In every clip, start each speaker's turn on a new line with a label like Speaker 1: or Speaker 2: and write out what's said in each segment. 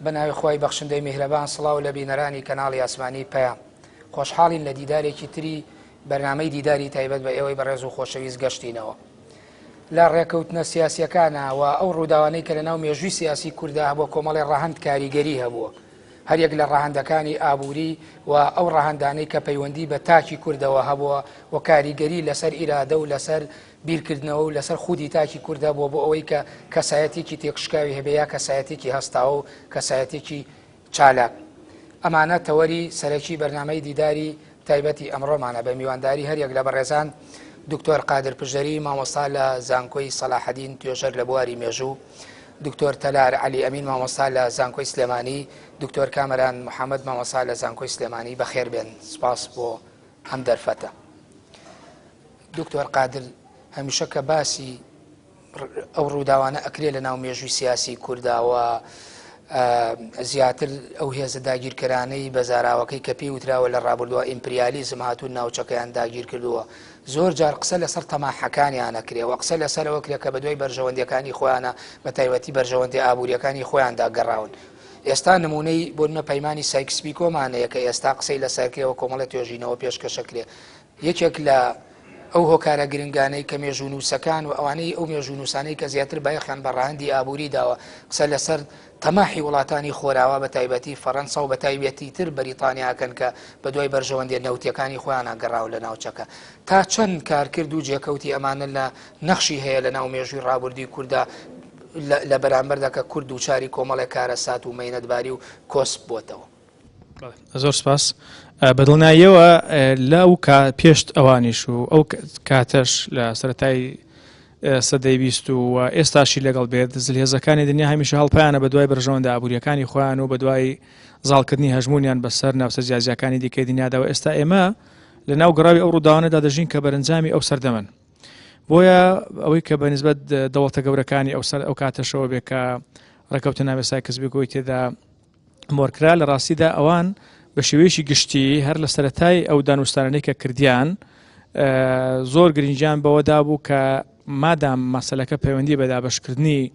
Speaker 1: بەناوی خۆی بەخشندەی میهرەبان سڵاو لە بینەرانی کەناڵی ئاسمانی پەیام خۆشحاڵین لە دیدارێکی تری بەرنامەی دیداری تایبەت بە ئێوەی بەڕێز و خۆشەویست گەشتینەوە لە ڕێکەوتنە سیاسیەکانەوە ئەو ڕووداوانەی کە لەناو مێژووی سیاسی کووردا هەبووە کۆمەڵی ڕەهەند کاریگەری هەبووە هەریەک لە ڕەهەندەکانی ئابووری و ئەو ڕەهەندانەی کە پەیوەندی بە تاکی کوردەوە هەبووە و کاریگەری لەسەر ئیرادە و لەسەر بیرکردنەوە و لەسەر خودی تاکی کووردە بۆ ئەوەی کە کەسایەتێکی تێکشکاوی هەبێ یا کەسایەتێکی هەستاوە و کەسایەتێکی چالاک ئەمانە تەوەری سەرەکی بەرنامەی دیداری تایبەتی ئەمڕۆمانە بە میوانداری هەریەک لە بەڕێزان دکتۆر قادر پژەری مامۆستا لە زانکۆی سەلاحەدین توێژەر لە بواری مێژوو دکتۆر تەلار عەلی ئەمین مامۆستا لە زانکۆی سلێمانی دکتۆر کامەران محەممەد مامۆستا لە زانکۆی سلێمانی بەخێر بێن سپاس بۆ ئەم دەرفەتە دکتۆر قادر هەمیشە کە باسی ئەو ڕووداوانە ئەکرێ لە ناو مێژووی سیاسی کوورداوە زیاتر ئەو هێزە داگیرکەرانەی بەزاراوەکەی کە پێی وتراوە لە ڕابردووە ئیمپریالیزم هاتوون ناوچەکەیان داگیر کردووە زۆر جار قسە لەسەر تەماحەکانیان ئەکرێەوە قسە لەسەرەوە کرێ کە بەدوای بەرژەوەندەکانی خۆیانە بە تایبەتی بەرژەوەندی ئابوووریەکانی خۆیاندا گەڕاون ئێستا نمونەی بۆنمە پەیمانی سایکسپیکۆمانەیە کە ئێستا قسەی لەسەرکرێەوە کۆمەڵە توێژینەوە پێشکەشەکرێ یەکێک لە ئەو هۆکارە گرنگانەی کە مێژوونووسەکان و ئەوانەی ئەو مێژوونووسانەی کە زیاتر بایەخیان بە ڕاهەندی ئابووری داوە قسە لەسەر تەماحی وڵاتانی خۆراوە بە تایبەتی فەڕەنسا و بە تایبەتی تر بەریتانیاکەن کە بە دوای بەرژەوەندێ نەوتیەکانی خۆیانە گەڕاو لە ناوچەکە تا چەند کارکرد و جێکەوتی ئەمانە لە نەخشی هەیە لە ناو مێژووی ڕابردووی کووردا لە بەرامبەردا کە کورد و چاری کۆمەڵێک کارەسات و مەینەتباری و کۆسپ بۆتەوە
Speaker 2: زۆر سپاس بەدڵناییەوە لەو پێشت ئەوانیش و ئەو کاتەش لە سەرەتای سەدەی بیست و ئێستاشی لەگەڵ بێت زلهێزەکانی دنیا هەمیشە هەڵپیانە بە دوای بەرژەوەندە ئابوووریەکانی خۆیان و بە دوای زاڵکردنی هەژمونیان بەسەر ناوسەر جیاجیەکانی دیکەی دنیاداوە ئێستا ئێمە لە ناو گەڕاوی ئەو ڕووداوانەدا دەژین کە بەرەنجامی ئەو سەردەمەن بۆیە ئەوەی کە بەنسبەت دەوڵەتە گەورەکانی ئەو کاتەشەوە بێ کە ڕێکەوتنە ناوێ سایکسپیکۆی تێدا مۆرکرا لە ڕاستیدا ئەوان بە شێوەیەکی گشتی هەر لە سەرەتای ئەو دانوستانەی کە کردیان زۆر گرنگیان بەوەدا بوو کە مادام مەسەلەکە پەیوەندی بە دابەشکردنی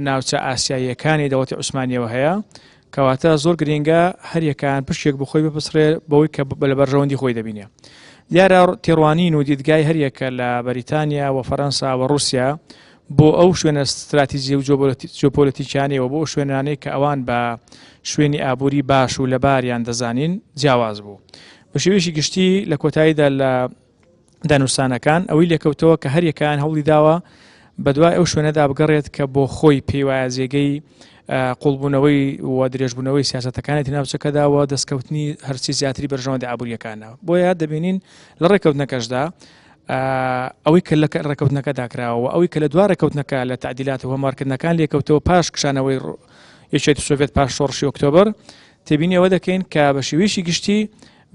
Speaker 2: ناوچە ئاسیاییەکانی دەوڵەتی عوسمانیەوە هەیە کەواتە زۆر گرنگە هەریەکان پشتێک بخۆی بپسڕێ بەوەی کە لە بەرژەوەندی خۆی دەبینێ دیارە تێڕوانین و دیدگای هەریەکە لە بەریتانیا و فەڕەنسا و ڕووسیا بۆ ئەو شوێنە استراتیژی و جۆپۆلیتیکیانەوە بۆ شوێنانەی کە ئەوان بە شوێنی ئابووری باش و لەباریان دەزانین جیاواز بوو بە شێوەیەکی گشتی لە کۆتاییدا لە دانوستانەکان ئەوەی لێکەوتەوە کە هەریەکان هەوڵی داوە بەدوای ئەو شوێنەدا بگەڕێت کە بۆ خۆی پێی وایە جێگەی قوڵبوونەوەی و درێژبوونەوەی سیاسەتەکانێتی ناوچەکەداوە دەستکەوتنی هەرچی زیاتری بەرژەوەندی ئابووریەکانەوە بۆیە دەبینین لە ڕێکەوتنەکەشدا ئەوەی کە لە ڕێکەوتنەکە داکراوە ئەوەی کە لە دوا ڕێکەوتنەکە لە تعدیلات و هەموارکردنەکان لێکەوتەوە پاش کشانەوەی یەکێتی سۆڤێت پاش شۆڕشی ئۆکتۆبر تێبینی ئەوە دەکەین کە بە شێوەیەکی گشتی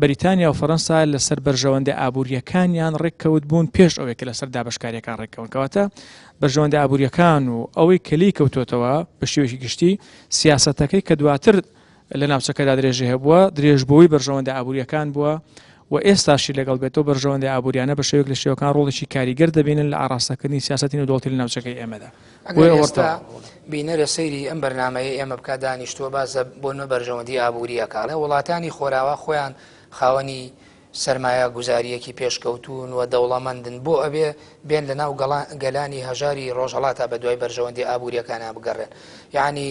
Speaker 2: بەریتانیا و فەڕەنسا لەسەر بەرژەوەندە ئابوووریەکانیان ڕێککەوت بوون پێش ئەوەی کە لەسەر دابشکاریەکان ڕێکەون کەواتە بەرژەوەندە ئابوووریەکان و ئەوەی کەلی کەوتوتەوە بە شێوەیەکی گشتی سیاسەتەکەی کە دواتر لە ناوچەکەدا درێژی هەبووە درێژبووی بەرژەوەندە ئابوووریەکان بووە و ئێستاشی لەگەڵ بێتەوە بەرژەوەندە ئابوووریانە بە شێوەیەک لە شێوەکان ڕۆڵێکی کاریگەر دەبینن لە ئاڕاستەکردنی سیاسەتی نەودەوڵەتی لە ناوچەکەی ئێمەدا
Speaker 1: ئێستا بینەرە سەیری ئەم بەرنامەیە ئێمە بکات دانیشتووە بازە بۆنمە بەرژەوەندی ئابوووریەکانە وڵاتانی خۆراوە خۆیان خاوەنی سەرمایە گوزاریەکی پێشکەوتون و دەوڵەمەندن بۆ ئەبێ بێن لە ناو گەلانی هەژاری ڕۆژهەڵاتە بە دوای بەرژەوەندی ئابوووریەکانە بگەڕێن یعنی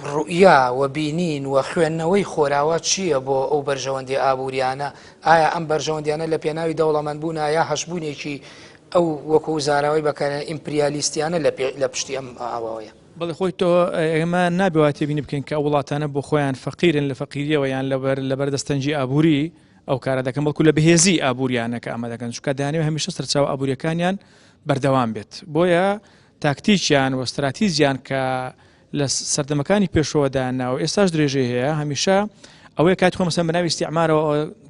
Speaker 1: ڕوئیا و بینین و خوێندنەوەی خۆراوە چییە بۆ ئەو بەرژەوەندی ئابووریانە ئایا ئەم بەرژەوەندیانە لە پێناوی دەوڵەمەندبوون یا هەشبوونێکی ئەو وەکو زاراوی بەکارە ئیمپریالیستیانە لە پشتی ئەم ئاوەیە
Speaker 2: بەڵێ خۆی تۆ ئێمە نابێت تێبینی بکەین کە ئەو وڵاتانە بۆ خۆیان فەقیرن لە فەقیریەوە یان لە بەردەستەنجی ئابووری ئەو کارە دەکەن بەڵکو لە بەهێزی ئابووریانەکە ئەمە دەکەن چونکە دەیانەوێت هەمیشە سەرچاوە ئابووریەکانیان بەردەوام بێت بۆیە تاکتیکیان و استراتیژیان کە لە سەردەمەکانی پێشەوەدانا و ئێستاش درێژەی هەیە هەمیشە ئەوەیە کاتی خۆ مەسەن بەناوی استیعمارەوە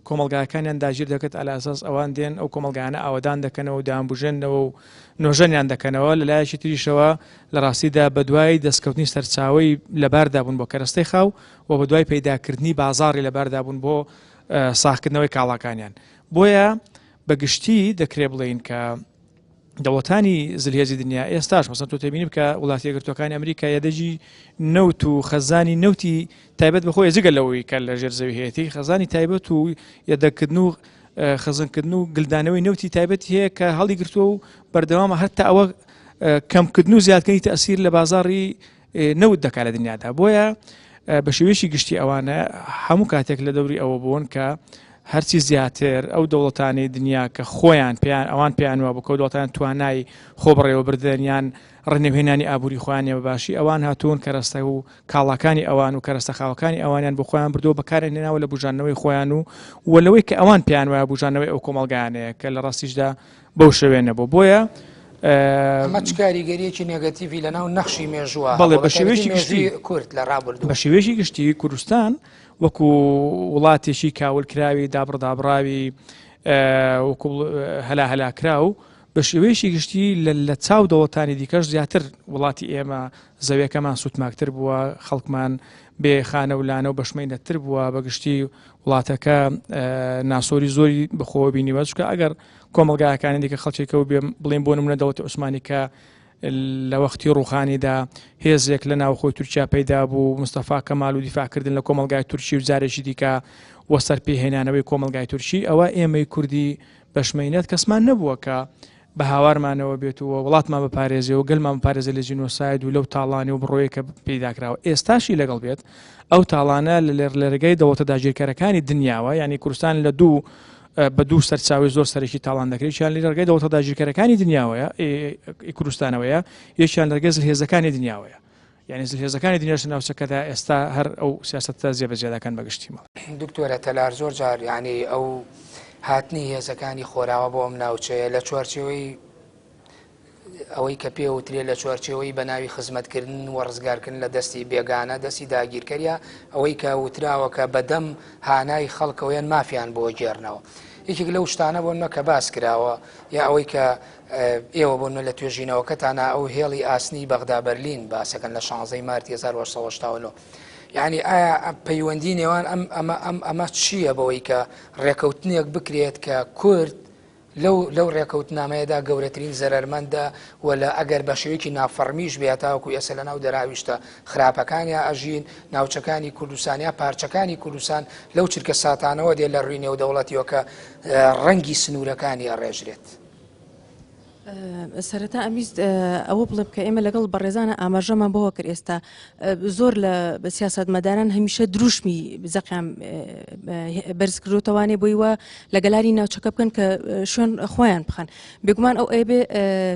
Speaker 2: کۆمەلگاکانیان داگیر دەکەێت ئەلە ئەساس ئەوان دێن ئەو کۆمەلگانە ئاوەدان دەکەنەوە و دامبژێنەوە و نۆژەنیان دەکەنەوە لە لایەکی تریشەوە لە ڕاستیدا بەدوای دەستکەوتنی سەرچاوی لەباردابوون بۆ کەرەستەی خاو و بەدوای پەیداکردنی بازاڕی لەباردابوون بۆ ساختکردنەوەی کاڵاکانیان بۆیە بەگشتی دەکرێت بڵێین کە دەوڵەتانی زلهێزی دنیا ئێستاش مەسەن تۆ تێبینی بکە وڵاتی یەکگرتووەکانی ئەمریکا یادەجی نەوت و خەزانی نەوتی تایبەت بەخۆی جگە لەوەی کە لە ژێر زەوی هەیەی خەزانی تایبەت و یەدەکردن و خەزانکردن و گلدانەوەی نەوتی تایبەت هەیە کە هەڵی گرتووە و بەردەوامە هەر تا ئەوە کەمکردن و زیادکردنی تەئسیر لە بازاڕی نەوت دەکات لە دنیادا بۆیە بە شێوەیەکی گشتی ئەوانە هەموو کاتێک لە دەوری ئەوە بوون کە هەرچی زیاتر ئەو دەوڵەتانی دنیا کە خۆیان ئەوان پێیانوە بۆ کەو دەوڵەتان توانای خۆبڕێوە بردنیان ڕێنەوهێنانی ئابووری خۆیانە بەباشی ئەوان هاتوون کەرەستە و کاڵاکانی ئەوان و کەرەستە خاوەکانی ئەوانیان بۆ خۆیان بردەوە بەکارێن هێناوە لە بوژانەوەی خۆیان و وەلەوەی کە ئەوان پێیان وایە بوژانەوەی ئەو کۆمەڵگایانەیە کە لە ڕاستیشدا بەو شێوێنە بۆیە
Speaker 1: ئەمە چ کاریگەریەکی نێگەتیڤی لەناو نەخشی مێژووە
Speaker 2: بەڵێ بە شێوەیەکی گشتی
Speaker 1: کورد لە ڕابردوو
Speaker 2: بە شێوەیەکی گشتی کوردستان وەکو وڵاتێکی کاولکراوی دابڕدابراوی وەکو هەلا هەلاکرا و بە شێوەیەکی گشتی لە چاو دەوڵەتانی دیکەش زیاتر وڵاتی ئێمە زەویەکەمان سوتماکتر بووە خەڵکمان بێ خانە ولانە و بەشمەینەتر بووە بەگشتی وڵاتەکە ناسۆری زۆری بخۆوە بینیوە چکە ئەگەر کۆمەلگایەکانی دیکە خەڵکێکە و بڵێن بۆ نمونە دەوڵەتی عوسمانی کە لە وەختی ڕوخانیدا هێزێک لە ناوخۆی تورکیا پەیدا بوو مستەفا کەمال و دیفاعکردن لە کۆمەلگای تورکی و جارێکی دیکە وەسەر پێهێنانەوەی کۆمەلگای تورکی ئەوە ئێمەی کوردی بەشمەینەت کەسمان نەبووە کە بە هاوارمانەوە بێتەوە وڵاتمان بپارێزێ و گەلمان بپارێزە لە جینۆساید و لەو تاڵانی و بڕۆیەکە پەیداکراوە ئێستاشی لەگەڵ بێت ئەو تاڵانە لە لێرگەی دەوڵەتە داگیرکەرەکانی دنیاوە یعنی کوردستان لە بە دوو سەرچاوی زۆر سەرێکی تاڵان دەکرێت یەکیان لە ڕێگەی دەوڵەتە داگیرکەرەکانی دنیاوەیە کوردستانەوەیە یەکیان لە ڕێگەی زلهێزەکانی دنیاوەیە یعنی زلهێزەکانی دنیاش ناوچەکەدا ئێستا هەر ئەو سیاسەتە جێبەجێدەکەن بەگشتی ماڵ
Speaker 1: دکتۆرە تەلار زۆر جار یعنی ئەو هاتنی هێزەکانی خۆراوە بۆ ئەم ناوچەیە لە چوارچێوەی ئەوەی کە پێوترێ لە چوارچێوەی بە ناوی خزمەتکردن و ڕزگارکردن لە دەستی بێگانە دەستی داگیرکەریە ئەوەی کە وتراوە کە بەدەم هانای خەڵکەوەیان مافیان بۆ گێڕنەوە یەکێک لەو شتانە بۆنمە کە باس کراوە یا ئەوەی کە ئێوە بۆنمە لە توێژینەوەکەتانە ئەو هێڵی ئاسنی بەغدا بەرلین باسەکەن لە 16 مارتی 1970 یعنی ئایا پەیوەندی نێوان ئەمە چییە بەوەی کە ڕێکەوتنێک بکرێت کە کورد لەو ڕێکەوتنامەیەدا گەورەترین زەرمەندە و لە ئەگەر بە شێوەیەکی نافەرمیش بێتاوەکو ئێستا لە ناو دەراویشتە خراپەکانیا ئەژین ناوچەکانی کوردستانیا پارچەکانی کوردستان لەو چرکە ساتانەوە دێ لە ڕووی نێودەوڵەتیەوە کە ڕەنگی سنوورەکانی ئەڕێژرێت.
Speaker 3: سەرەتا ئەویست ئەوە بڵێ بکە ئێمە لەگەڵ بەڕێزانە ئاماژەمان بەوە کرد ئێستا زۆر لە سیاسەتمەداران هەمیشە دروشمی زەقیان بەرزکردوتەوانێ بۆی وە لە گەلاری ناوچەکە بکەن کە شوێن خۆیان بخەن بێگومان ئەو ئێبێ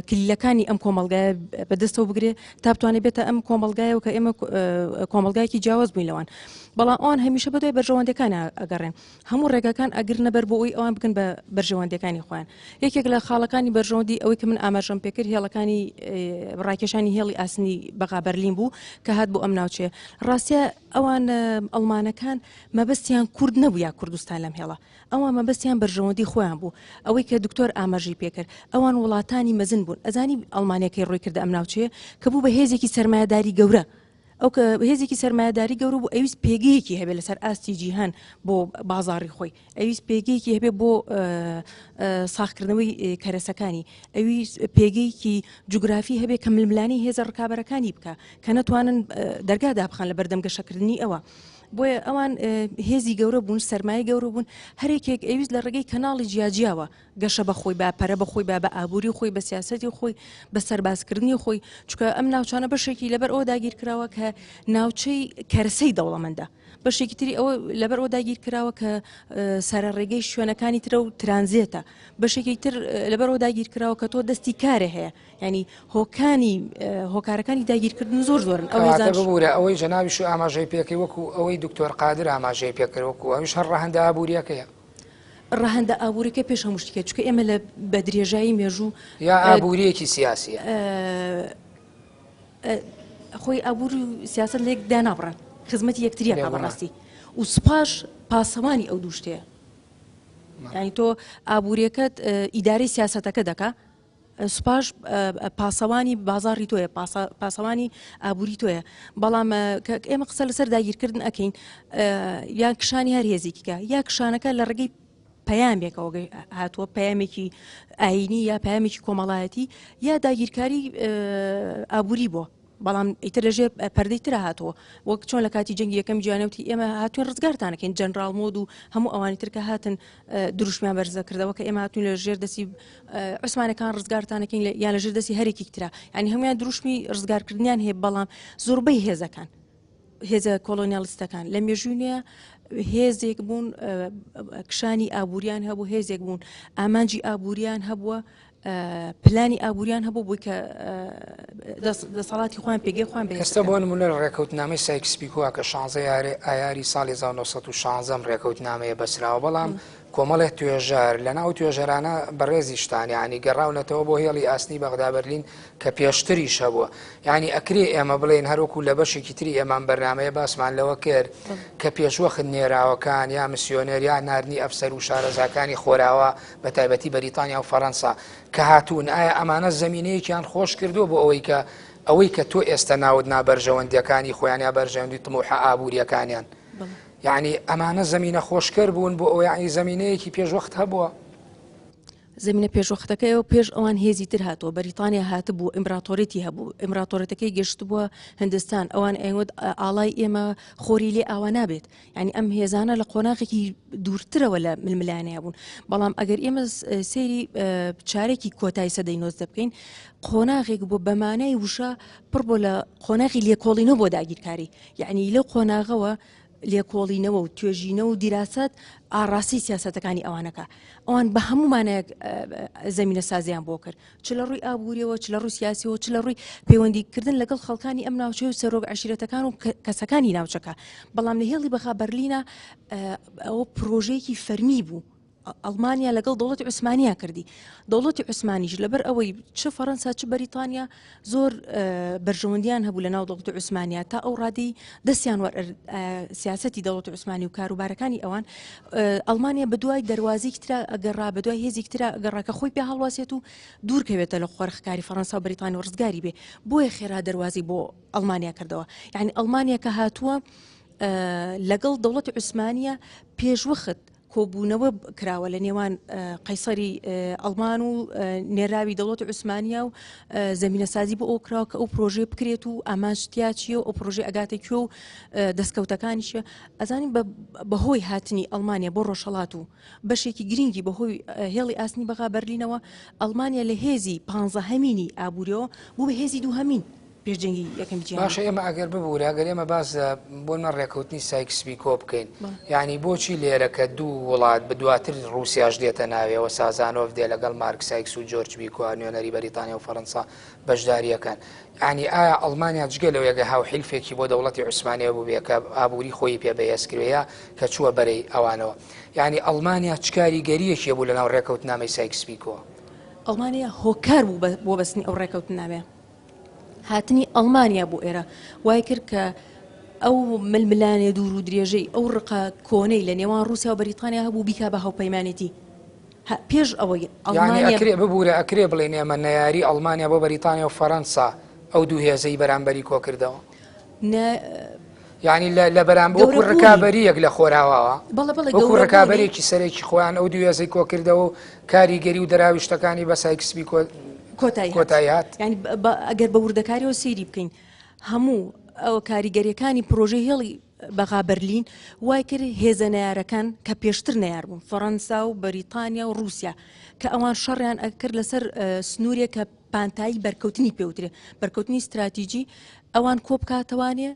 Speaker 3: کلیلەکانی ئەم کۆمەڵگایە بەدەستەوە بگرێ تا بتوانێت بێتە ئەم کۆمەڵگایەوە کە ئێمە کۆمەڵگایەکی جیاواز بووین لەوان بەڵام ئەوان هەمیشە بەدوای بەرژەوەندەکان ئەگەڕێن هەموو ڕێگاکان ئەگرنە بەر بۆ ئەوی ئەوان بکەن بە بەرژەوەندەکانی خۆیان یەکێک لە خاڵەکانی بەرژەوەندی ئەوەی کە من ئاماژەم پێکرد هێڵەکانی ڕاکێشانی هێڵی ئاسنی بەغا بەرلین بوو کە هات بۆ ئەم ناوچەیە ڕاستە ئەوان ئەڵمانەکان مەبەستیان کورد نەبوو یا کوردستان لەم هێڵە ئەوان مەبەستیان بەرژەوەندی خۆیان بوو ئەوەی کە دکتۆر ئاماژی پێکرد ئەوان وڵاتانی مەزن بوون ئەزانی ئەڵمانیەکەی ڕووی کردە ئەم ناوچەیە کە بوو بە هێزێکی سەرمایه‌داری گەورە ئەو کە هێزێکی سەرمایه‌داری گەورە بوو ئەویست پێگەیەکی هەبێت لەسەر ئاستی جیهان بۆ بازاڕی خۆی ئەویست پێگەیەکی هەبێت بۆ ساختکردنەوەی کەرەسەکانی ئەویست پێگەیەکی جوگرافی هەبێت کە ململانی هێزە ڕکابەرەکانی بکە کە نەتوانن دەرگادا بخەن لە بەردەم گەشەکردنی ئەوە بۆیە ئەوان هێزی گەورە بوون سەرمایە گەورە بوون هەرێکێک ئەویست لە ڕێگەی کەناڵی جیاجیاوە گەشە بەخۆی با پەرە بەخۆی با بە ئابووری خۆی بە سیاسەتی خۆی بە سەربازکردنی خۆی چکە ئەم ناوچانە بەشێکی لەبەر ئەوە داگیر کراوە کە ناوچەی کەرسەی دەوڵەمەندە بەشێکی تری ئەوە لەبەر ئەوە داگیر کراوە کە سەرە ڕێگەی شوێنەکانی ترە و ترانزێتە بەشێکی تر لەبەر ئەوە داگیر کراوە کە تۆ دەستی کارە هەیە ینی هۆکارەکانی داگیرکردن زۆر زۆرن
Speaker 1: ئەوەی ئەوەی جەناویش ئاماژەی پێکەی وەکو ئەوەی دکتۆر قادر ئاماژەی پێکردوەکو ئەویش هەر ڕەهەندە ئابوووریەکەیە
Speaker 3: ڕەهەندە ئابوووریەکە پێش هەموو شتێک چکە ئێمە لە بە درێژایی مێژوو
Speaker 1: یا ئابوووریەکی سیاسیە
Speaker 3: خۆی ئابوور و سیاست لێک دانابڕن خزمەتی یەکتریە بەڕاستی و سوپاش پاسەوانی ئەو دوو شتەیە ینی تۆ ئابوووریەکەت ئیدارەی سیاسەتەکە دەکا سوپاش پاسەوانی بازاڕی تۆیە پاسەوانی ئابووری تۆیە بەڵام ئێمە قسە لەسەر داگیرکردن ئەەکەین یان کشانی هەر هێزێکیکە یا کشانەکە لە ڕێگەی پەیامێکەوە هاتووە پەیامێکی ئاینی یا پەیامێکی کۆمەڵایەتی یا داگیرکاری ئابووری بووە بەڵام ئیتر لەژێر پەردەی ترە هاتووە وەک چۆن لە کاتی جەنگی یەکەم جیهانیوتی ئێمە هاتوین ڕزگارتانەکەین جەنرال مۆد و هەموو ئەوانی ترکە هاتن دروشمیان بەرزە کردەوە کە ئێمە هاتوین لە ژێر دەستی عوسمانەکان ڕزگارتانەکەین یان لە ژێر دەستی هەرێکی ترە ینی هەمویان دروشمی ڕزگارکردنیان هەیە بەڵام زۆربەی هێزەکان هێزە کۆلۆنیالیستەکان لە مێژوونیە هێزێک بوون کشانی ئابووریان هەبوو هێزێک بوون ئامانجی ئابووریان هەبووە پلانی ئابووریان هەبوو بووی کە دەسەڵاتی خۆیان پێگەی خۆیان
Speaker 1: ئێستا بۆ نمونە ڕێکەوتنامەی سایکس-پیکۆ کە 16 ئایاری ساڵی 1916 ڕێکەوتنامەیە بەسراوە بەڵام کۆمەڵێک توێژەر لە ناو توێژەرانە بەڕێزی شتان ینی گەڕاونەتەوە بۆ هێڵی ئاسنی بەغدا بەرلین کە پێشتریش هەبووە ینی ئەکرێ ئێمە بڵێن هەروکو لە بەشێکی تری ئێمان بەرنمەیە باسمان لەوە کرد کە پێشوەخت نێراوەکان یا مسیۆنەر یا ناردنی ئەفسەر و شارەزاکانی خۆراوە بە تایبەتی بەریتانیا و فەڕەنسا کە هاتوون ئایا ئەمانە زمینەیەکیان خۆش کردو بۆ ئەوەی کە تۆ ئێستا ناود نابەرژەوەندەکانی خۆیان یا بەرژەوەندی تموحە ئابوووریەکانیان یعنی ئەمانە زمینە خۆشکەر بوون بۆ ئەو یعنی زمینەیەکی پێشوەخت هەبووە
Speaker 3: زمینە پێشوەختەکەیەوە پێش ئەوان هێزی تر هاتووە بەریتانیا هاتبوو ئیمراتۆرێتی هەبوو ئیمراتۆرەتەکەی گەشت بووە هندستان ئەوان ئەیوت ئاڵای ئێمە خۆری لێ ئاوا نابێت ینی ئەم هێزانە لە قۆناغێکی دوورترەوە لە ململانەیە بوون بەڵام ئەگەر ئێمە سەیری چارێکی کۆتایی سەدەی نۆز دەبکەین قۆناغێک بۆ بەمانای وشە پڕ بۆ لە قۆناغی لێکۆڵینەوە بۆ داگیرکاری یعنی لەو قۆناغەوە لێکۆڵینەوە و توێژینەوە و دیراست ئاڕاستی سیاسەتەکانی ئەوانەکە ئەوان بە هەمومانەیەک زمینە سازیان بۆ کرد چ لە ڕووی ئابووریەوە چ لە ڕووی سیاسیەوە چ لە ڕووی پەیوەندیکردن لەگەڵ خەڵکانی ئەم ناوچەی و سەرۆک عەشیرەتەکان و کەسەکانی ناوچەکە بەڵام لە هێڵی بەخا بەرلینە ئەوە پرۆژەیەکی فەرمی بوو ئەڵمانیا لەگەڵ دەوڵەتی عوسمانیا کردی دەوڵەتی عوسمانیش لەبەر ئەوەی چ فەڕەنسا چ بەریتانیا زۆر بەرژەوەندیان هەبوو لە ناو دەوڵەتی عوسمانیا تا ئەو ڕادەی دەستیان سیاسەتی دەوڵەتی عوسمانی و کاروبارەکانی ئەوان ئەڵمانیا بە دوای دەواازەیەکی ترا ئەگەڕا بە دوای هێزێکی ترا ئەگەڕاکە خۆی پێ هەڵواسێت و دوورکەوێتە لە خۆرخکاری فەڕەنسا و بەریتانیا و ڕزگاری بێ بۆیە خێرا دەواازی بۆ ئەڵمانیا کردەوە یعنی ئەڵمانیا کە هاتووە لەگەڵ دەوڵەتی عوسمانیا پێشوەخت کۆبوونەوە کراوە لە نێوان قەیسەری ئەڵمان و نێراوی دەوڵەتی عوسمانیا و زمینەسازی بۆ ئەو کراوە کە ئەو پرۆژێ بکرێت و ئامانجتیاچیە و ئەو پرۆژێ ئەگاتێکیە و دەستکەوتەکانیشە ئەزانین بەهۆی هاتنی ئەڵمانیا بۆ ڕۆژهەڵات و بەشێکی گرنگی بەهۆی هێڵی ئاسنی بەغا بەرلینەوە ئەڵمانیا لە هێزی 15هەمینی ئابووریەوە بوو بە هێزی دووهەمین پێشجەنگی یەکەم جیهانی
Speaker 1: باشە ئێمە ئەگەر ببوورە ئەگەر ئێمە باز بۆمە ڕێکەوتنی سایکس-پیکۆ بکەین یعنی بۆچی لێرەکە دوو وڵات بە دواتر رووسیاش دێتە ناوێەوە سازانۆف دێ لەگەڵ مارک سایکس و جۆرج بیکۆ نوێنەری بەریتانیا و فەڕەنسا بەشداریەکان ینی ئایا ئەڵمانیا جگە لەوە یەکە هاوحیلفێکی بۆ دەوڵەتی عوسمانیا بوو بێ کە ئابووری خۆی پێ بەهێزکردوەیە کە چووە بەرەی ئەوانەوە یعنی ئەڵمانیا چ کاریگەریەکی بوو لەناو ڕێکەوتنامەی سایکس-پیکۆ
Speaker 3: ئەڵمانیا هۆکار بوو بۆ بەستنی ئەو ڕێکەوتنامەیە هاتنی ئەڵمانیا بۆ ئێرە وای کرد کە ئەو ململانێ دوور و درێژەی ئەو ڕقا کۆنەی لە نێوان رووسیا و بەریتانیا هەبوو بیکا بە هاوپەیمانێتی پێش ئەوەی
Speaker 1: ئەڵمانیا ببوورە ئەکرێ بڵێن ئێمە نەیاری ئەڵمانیا بۆ بەریتانیا و فەڕەنسا ئەو دوو هێزەی بەرامبەری کۆ کردەوە یعنی لە بەرامبەر وەکو ڕکابەریەک لە خۆراوەوە وەکو ڕکابەرێکی سەرێکی خۆیان ئەو دوو هێزەی کۆ کردەوە و کاریگەری و دەراوی شتەکانی بە سایکس-پیکۆ کۆتاییات
Speaker 3: ینی ئەگەر بە وردەکاریەوە سەیری بکەین هەموو ئەو کاریگەریەکانی پرۆژەی هێڵی بەغا بەرلین وای کرد هێزە نەیارەکان کە پێشتر نەیار بوون فەڕەنسا و بەریتانیا و رووسیا کە ئەوان شەڕیان ئەکرد لەسەر سنوورێک کە پانتایی بەرکەوتنی پێوترێ بەرکەوتنی استراتیژی ئەوان کۆ بکاتەوانێ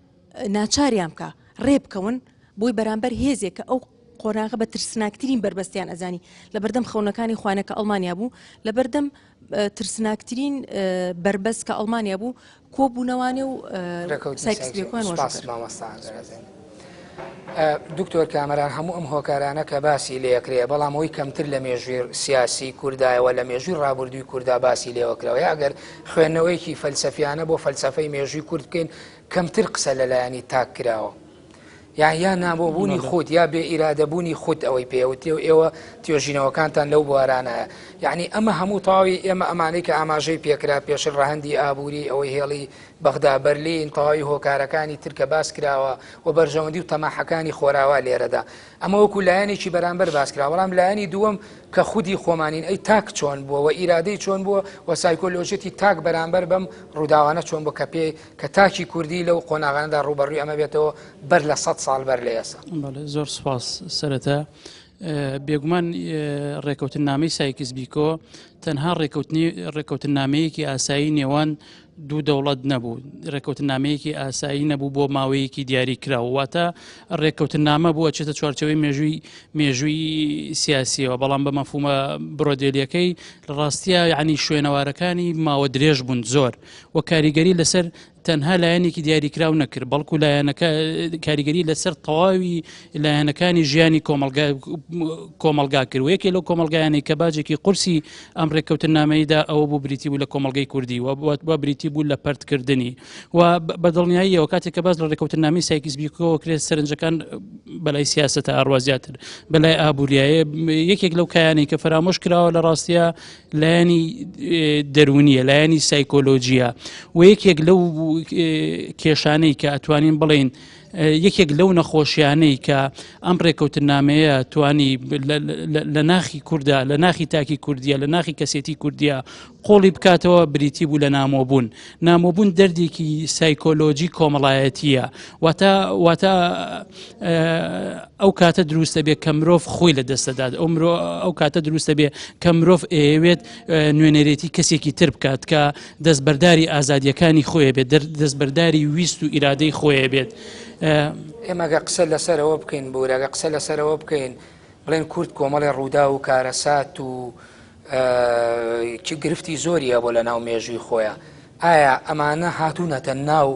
Speaker 3: ناچاریان بکە ڕێ بکەون بۆی بەرامبەر هێزێک کە ئەو قۆناغە بە ترسناکترین بربەستیان ئەزانی لە بەردەم خەونەکانی خوانەکە ئەڵمانیا بوو لە بەردەم ترسناکترین بربەست کە ئەڵمانیا بوو کۆبوونەوانێ و سایکس-پیکۆیان
Speaker 1: دکتۆر کامەران هەموو ئەم هۆکارانە کە باسی لێکرێ بەڵام ئەوی کەمتر لە مێژووی سیاسی کوردایەوە لە مێژووی ڕابردووی کووردا باسی لێوەکرەوە ئەگەر خوێندنەوەیکی فەلسەفیانە بۆ فەلسەفەی مێژووی کورد بکەین کەمتر قسە لەلایەنی تاک کراوە یا نابۆبوونی خودت یا بێ ئیرادەبوونی خودت ئەوەی پێوتێ و ئێوە توێژینەوەکانتان لەو بوارانەیە یعنی ئەمە هەموو تاوی ئێمە ئەمانەی کە ئاماژەی پێکرا پێشتر ڕەهەندی ئابووری ئەوەی هێڵی بەغدا بەرلین تەواوی هۆکارەکانی ترکە باس کراوە و بەرژەوەندی و تەماحەکانی خۆراوا لێرەدا ئەمە وەکو لایەنێکی بەرامبەر باس کرا بەڵام لایەنی دووەم کە خودی خۆمانین ئەی تاک چۆن بووە و ئیرادەی چۆن بووە و سایکۆلۆژێتی تاک بەرامبەر بەم ڕووداوانە چۆن بۆ کە تاکی کوردی لەو قۆناغانەدا ڕوبەڕووی ئەمە بێتەوە بەر لە 100 ساڵ بەر لە ئێستا.
Speaker 4: زۆر سپاس سەرەتا بێگومان ڕێکەوتنامەی سایکس بیکۆ تەنها ڕێکەوتنامەیەکی ئاسایی نێوان دوو دەوڵەت نەبوو، ڕێکەوتنامەیەکی ئاسایی نەبوو بۆ ماوەیەکی دیاری کراوە، واتە ڕێکەوتنامە بووە چێتە چوارچەوەی مێژووی سیاسیەوە، بەڵام بە مەفهومە برۆدێلیەکەی لە ڕاستیە یعنی شوێنەوارەکانی ماوە درێژ بوون زۆر و کاریگەری لەسەر تەنها لایەنێکی دیاریکراو نەکرد بەڵکو کاریگەری لەسەر تەواوی لایەنەکانی ژیانی کۆمەلگا کرد و یەکێ لەو کۆمەلگایانی کە باجێکی قورسی ئەم ڕێکەوتنامەیەدا ئەوە بوو بریتی بوو لە کۆمەلگەی کوردی و بریتی بوو لە پەرتکردنی و بەدڵنیاییەوە کاتێک کە باز لە ڕێکەوتنامەی سایکس بیکۆ کرێت سەرنجەکان بەلای سیاسەتە ئاڕوازیاتر بەلای ئابوووریایە یەکێک لەو کایانی کە فرامۆش کراوە لە ڕاستیە لایەنی دەرونیە لایەنی سایکۆلۆجیە و یەکێک لەو کێشانەی کە ئەتوانین بڵێن یەکێک لەو نەخۆشیانەی کە ئەم ڕێکەوتنامەیە توانی لە ناخی کووردا لە ناخی تاکی کوردیە لە ناخی کەسێتی کوردیە قۆڵی بکاتەوە بریتی بوو لە نامۆبوون دەردێکی سایکۆلۆجی کۆمەڵایەتیە واتە ئەو کاتە دروستە بێت کە مرۆڤ خۆی لە دەستەدات ئەو کاتە دروستە بێت کە مرۆڤ ئەوێت نوێنەرێتی کەسێکی تر بکات کە دەستبەرداری ئازادیەکانی خۆیە بێت دەستبەرداری ویست و ئیرادەی خۆیە بێت.
Speaker 1: ئێمەگە قسە لەسەرەوە بکەین بۆرەگە قسە لەسەرەوە بکەین بڵێن کورد کۆمەڵی ڕوودا و کارەسات و گرفتی زۆریە بۆ لە ناو مێژووی خۆیان ئایا ئەمانە هاتوونەتە ناو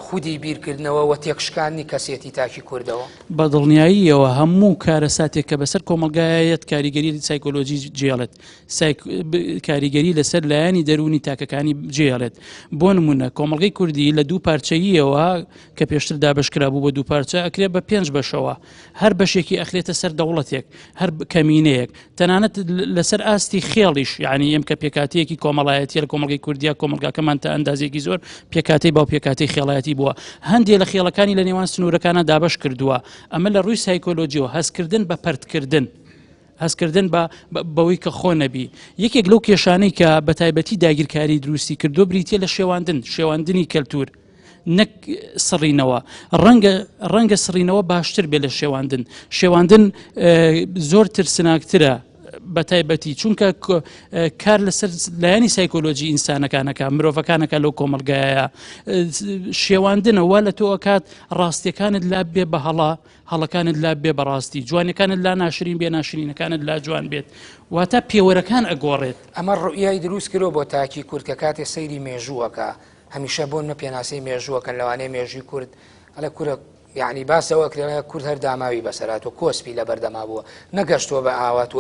Speaker 1: خودی بیرکردنەوە و تێکشکانی کەسێتی تاکی کوردەوە
Speaker 4: بە دڵنیاییەوە هەموو کارەساتێک کە بەسەر کۆمەلگایەت کاریگەری سایکۆلۆجی جێڵێت کاریگەری لەسەر لایەنی دەرونی تاکەکانی جێڵێت بۆ نمونە کۆمەلگەی کوردی لە دوو پارچەییەوە کە پێشتر دابشکرا بوو بە دوو پارچە ئەکرێت بە 5 بەشەوە هەر بەشێکی ئەخرێتە سەر دەوڵەتێک هەر کەمینەیەک تەنانەت لەسەر ئاستی خێڵیش یعنی ئەم کە پێکاتەیەکی کۆمەڵایەتیە لە کۆمەلگەی کوردیا کۆمەلگاکەمان تا ئەندازێکی زۆر پێکاتەی باو پێکاتەی خێڵایەتی بووە هەندێک لە خێڵەکانی لە نێوان سنوورەکانە دابش کردووە ئەمە لە ڕووی سایکۆلۆجیەوە هەستکردن بە هەستکردن بەوەی کە خۆ نەبی یەکێک لەو کێشانەی کە بە تایبەتی داگیرکاری دروستی کردو بریتە لە شێواندنی کەلتور نەک سڕینەوە ڕەنگە سڕینەوە باشتر بێ لە شێواندن زۆر ترسناکترە بە تایبەتی چونکە کار لەسەر لایەنی سایکۆلۆجی ئینسانەکانەکە مرۆڤەکانەکە لەو کۆمەلگایە شێواندنەوە لە تۆ ئەکات ڕاستیەکانت لا بێ بە هەڵەکانت لا بێ بەڕاستی جوانەکانت لا ناشرین بێ ناشرینەکانت لا جوان بێت واتە پێوەرەکان ئەگۆڕێت
Speaker 1: ئەمە ڕوئیای دروست کرۆ بۆ تاکی کورد کە کاتێ سەیری مێژووەکە هەمیشە بۆن مە پێناسەی مێژووەکەن لەوانەیە مێژووی کورد ئەلە کورە یعنی باسەوە کرێنە کورد هەر داماوی بەسەرات و کۆسپی لە بەردەما بووە نەگەشتووە بە ئاوات و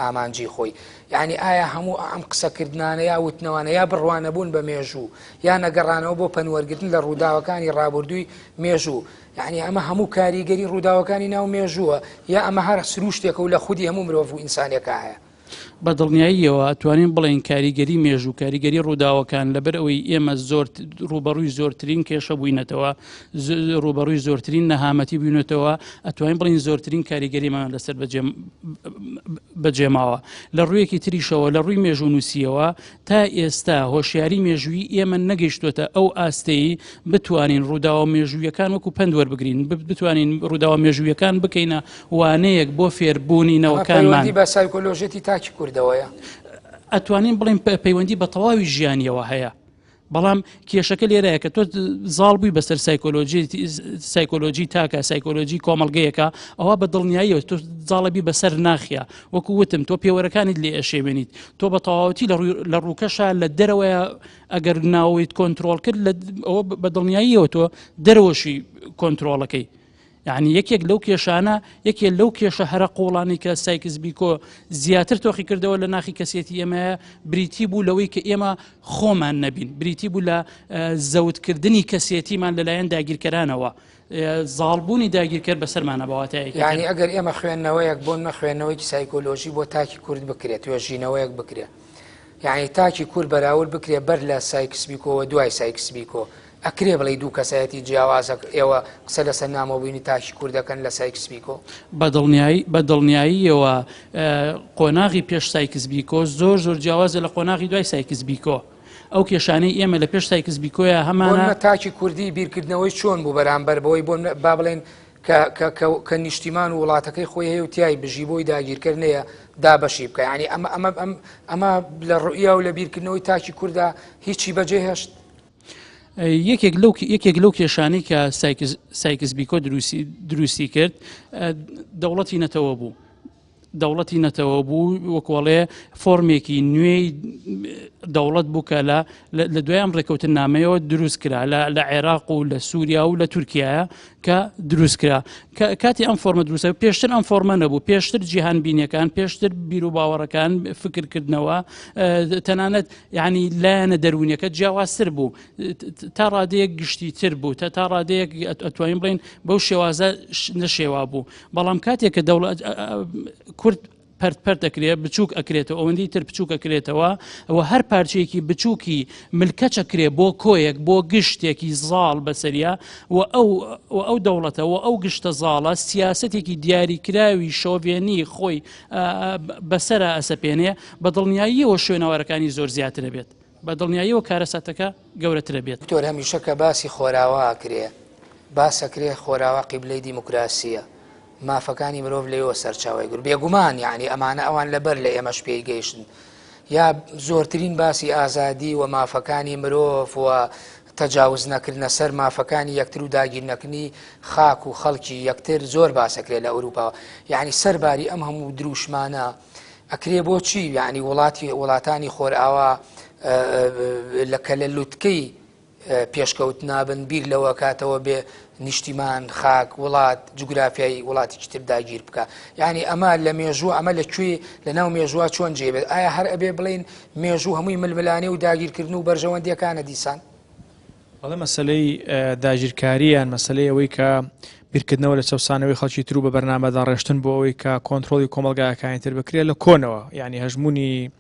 Speaker 1: ئامانجی خۆی یعنی ئایا هەموو ئەم قسەکردانە یا وتنەوانە یا بڕوانە بوون بە مێژوو یا نەگەڕانەوە بۆ پەنوەرگرتن لە ڕووداوەکانی ڕابردووی مێژوو یعنی ئەمە هەموو کاریگەری ڕووداوەکانی ناو مێژووە یا ئەمە هەر سروشتێکە و لە خودی هەموو مرۆڤ و ئینسانێکە هەیە
Speaker 4: بە دڵنیاییەوە ئەتوانین بڵێن کاریگەری مێژوو کاریگەری ڕووداوەکان لەبەر ئەوەی ئێمە زۆر ڕوبەڕووی زۆرترین کێشە بووینەتەوە ڕوبەڕووی زۆرترین نەهامەتی بووینەتەوە ئەتوانین بڵین زۆرترین کاریگەریمان لەسەر بەجێماوە لە ڕوویەکی تریشەوە لە ڕووی مێژوو نووسیەوە تا ئێستا هۆشیاری مێژووی ئێمە نەگەیشتوتە ئەو ئاستەی بتوانین ڕووداوە مێژوویەکان وەکو پند وەربگرین بتوانین ڕووداوە مێژوویەکان بکەینە وانەیەک بۆ فێربوونینەوەکانمان
Speaker 1: بە سایکۆلۆژێتی تاکی کوردەوەیە
Speaker 4: ئەتوانین بڵین پەیوەندی بە تەواوی ژیانیەوە هەیە بەڵام کێشەکە لێرەیە کە تۆ زاڵ بووی بەسەر سایکۆلۆجی تاکە سایکۆلۆجی کۆمەڵگەیەکە ئەوە بە دڵنیاییەوە تۆ زاڵەبی بەسەر ناخیا وەکو وتم تۆ پێوەرەکانت لێ ئەشێوێنیت تۆ بە تەواوەتی لە ڕووکەشە لە دەرەوەیە ئەگەر ناویت کۆنتترۆل کرد ئەوە بە دڵنیاییەوە تۆ دەرەوەشی کۆنتترۆلەکەی یعنی یەکێک لەو کێشانە یەکێک لەو کێشە هەرە قوڵانی کە سایکس بیکۆ زیاتر تۆخی کردەوە لە ناخی کەسێتی ئێمە بریتی بوو لەوەی کە ئێمە خۆمان نەبین بریتی بوو لە زەوتکردنی کەسێتیمان لەلایەن داگیرکەرانەوە زاڵبوونی داگیرکرد بەسەرمانە بەواتایە
Speaker 1: یعنی ئەگەر ئێمە خوێندنەوەیەک بۆ نەخوێندنەوەی سایکۆلۆژی بۆ تاکی کورد بکرێت توێژینەوەیەک بکرێت یعنی تاکی کورد بەراورد بکرێ بەر لە سایکس بیکۆوە دوای سایکس بیکۆ ئەکرێ بڵێ دوو کەسایەتی جیاوازە ئێوە قسە لەسەر نامەبووینی تاکی کوردەکەن لە سایکس بیکۆ
Speaker 4: بە دڵنیاییەوە قۆناغی پێش سایکس بیکۆ زۆر جیاوازە لە قۆناغی دوای سایکس بیکۆ ئەو کێشانەی ئێمە لە پێش سایکس بیکۆیە هەمانە
Speaker 1: تاکی کوردی بیرکردنەوەی چۆن بوو بەرامبەر بەوەی بۆ با بڵێن کە نیشتیمان و وڵاتەکەی خۆی هەیە و تیای بژی بۆی داگیرکردنەیە دابەشی بکە ینی ئەمە لە ڕوئیا و لە بیرکردنەوەی تاکی کووردا هیچی بەجێ هێشت
Speaker 4: یەکێک لەو کێشانەی کە سایکس بیکۆ دروستی کرد دەوڵەتی نەتەوە بوو دەوڵەتی نەتەوە بوو وەکوەڵێ فۆرمێکی نوێی دەوڵەت بوو کە لە دوای ئەم ڕێکەوتن نامەیەوە دروست کرا لە عێراق و لە سووریا و لە تورکایە کە دروست کرا کاتی ئەم فۆرمە دروستە پێشتر ئەم فۆرمە نەبوو پێشتر جیهان بینیەکان پێشتر بیر و باوەڕەکان فکرکردنەوە تەنانەت یعنی لایەنە دەرونیەکە جیاوازتر بوو تا ڕادەیەک گشتی تر بوو تا ڕادەیەک ئەتوانین بڵین بەو شێوازە نەشێوا بوو بەڵام کاتێک کە دەوڵەت کورد پەرت ئەکرێت بچووک ئەکرێتەوە ئەوەندی تر بچووک ئەکرێتەوە ئەوە هەر پارچەیەکی بچووکی ملکەچ ئەکرێت بۆ کۆیەک بۆ گشتێکی زاڵ بەسەریە و ئەو دەوڵەتەوە ئەو گشتە زاڵە سیاسەتێکی دیاریکراوی شۆڤێنی خۆی بەسەرە ئەسەپێنێ بە دڵنیاییەوە شوێنەوەرەکانی زۆر زیاترە بێت بە دڵنیاییەوە کارەساتەکە گەورەترە بێت
Speaker 1: تۆر هەمیشە کە باسی خۆراوە ئەکرێ باسەکرێ خۆراوە قیبلەی دیموکراسیە مافەکانی مرۆڤ لێەوە سەرچاوی گر بێگومان یعنی ئەمانە ئەوان لەبەر لە ئێمەش پێی گەیشتن یا زۆرترین باسی ئازادی و مافەکانی مرۆڤ و تەجاوز نەکردنە سەر مافەکانی یەکتر و داگیرنەکردنی خاک و خەڵکی یەکتر زۆر باسەکرێت لە ئەوروپا یعنی سەرباری ئەم هەموو دروشمانە ئەکرێ بۆچی یعنی وڵاتانی خۆرئاوا لە لوتکەی پێشکەوت نابن بیر لەوە کاتەوە بێ نیشتیمان خاک وڵات جوگرافیایی وڵاتێکی تر داگیر بکە یعنی ئەمە لە مێژوو ئەمە لەکوێ لە ناو مێژووە چۆن جێبێت ئایا هەر ئەبێ بڵین مێژوو هەمووی ململانێ و داگیرکردن و بەرژەوەندیەکانە دیسان
Speaker 2: بەڵێ مەسلەی داگیرکاریان مەسلەی ئەوەی کە بیرکردنەوە لە چەسانەوەی خەڵکی تر و بە بەرنامەدا ڕێشتن بۆ ئەوەی کە کۆنتترۆلی کۆمەلگایەکانی تر بکرێت لە کۆنەوە یعنی هەژمونی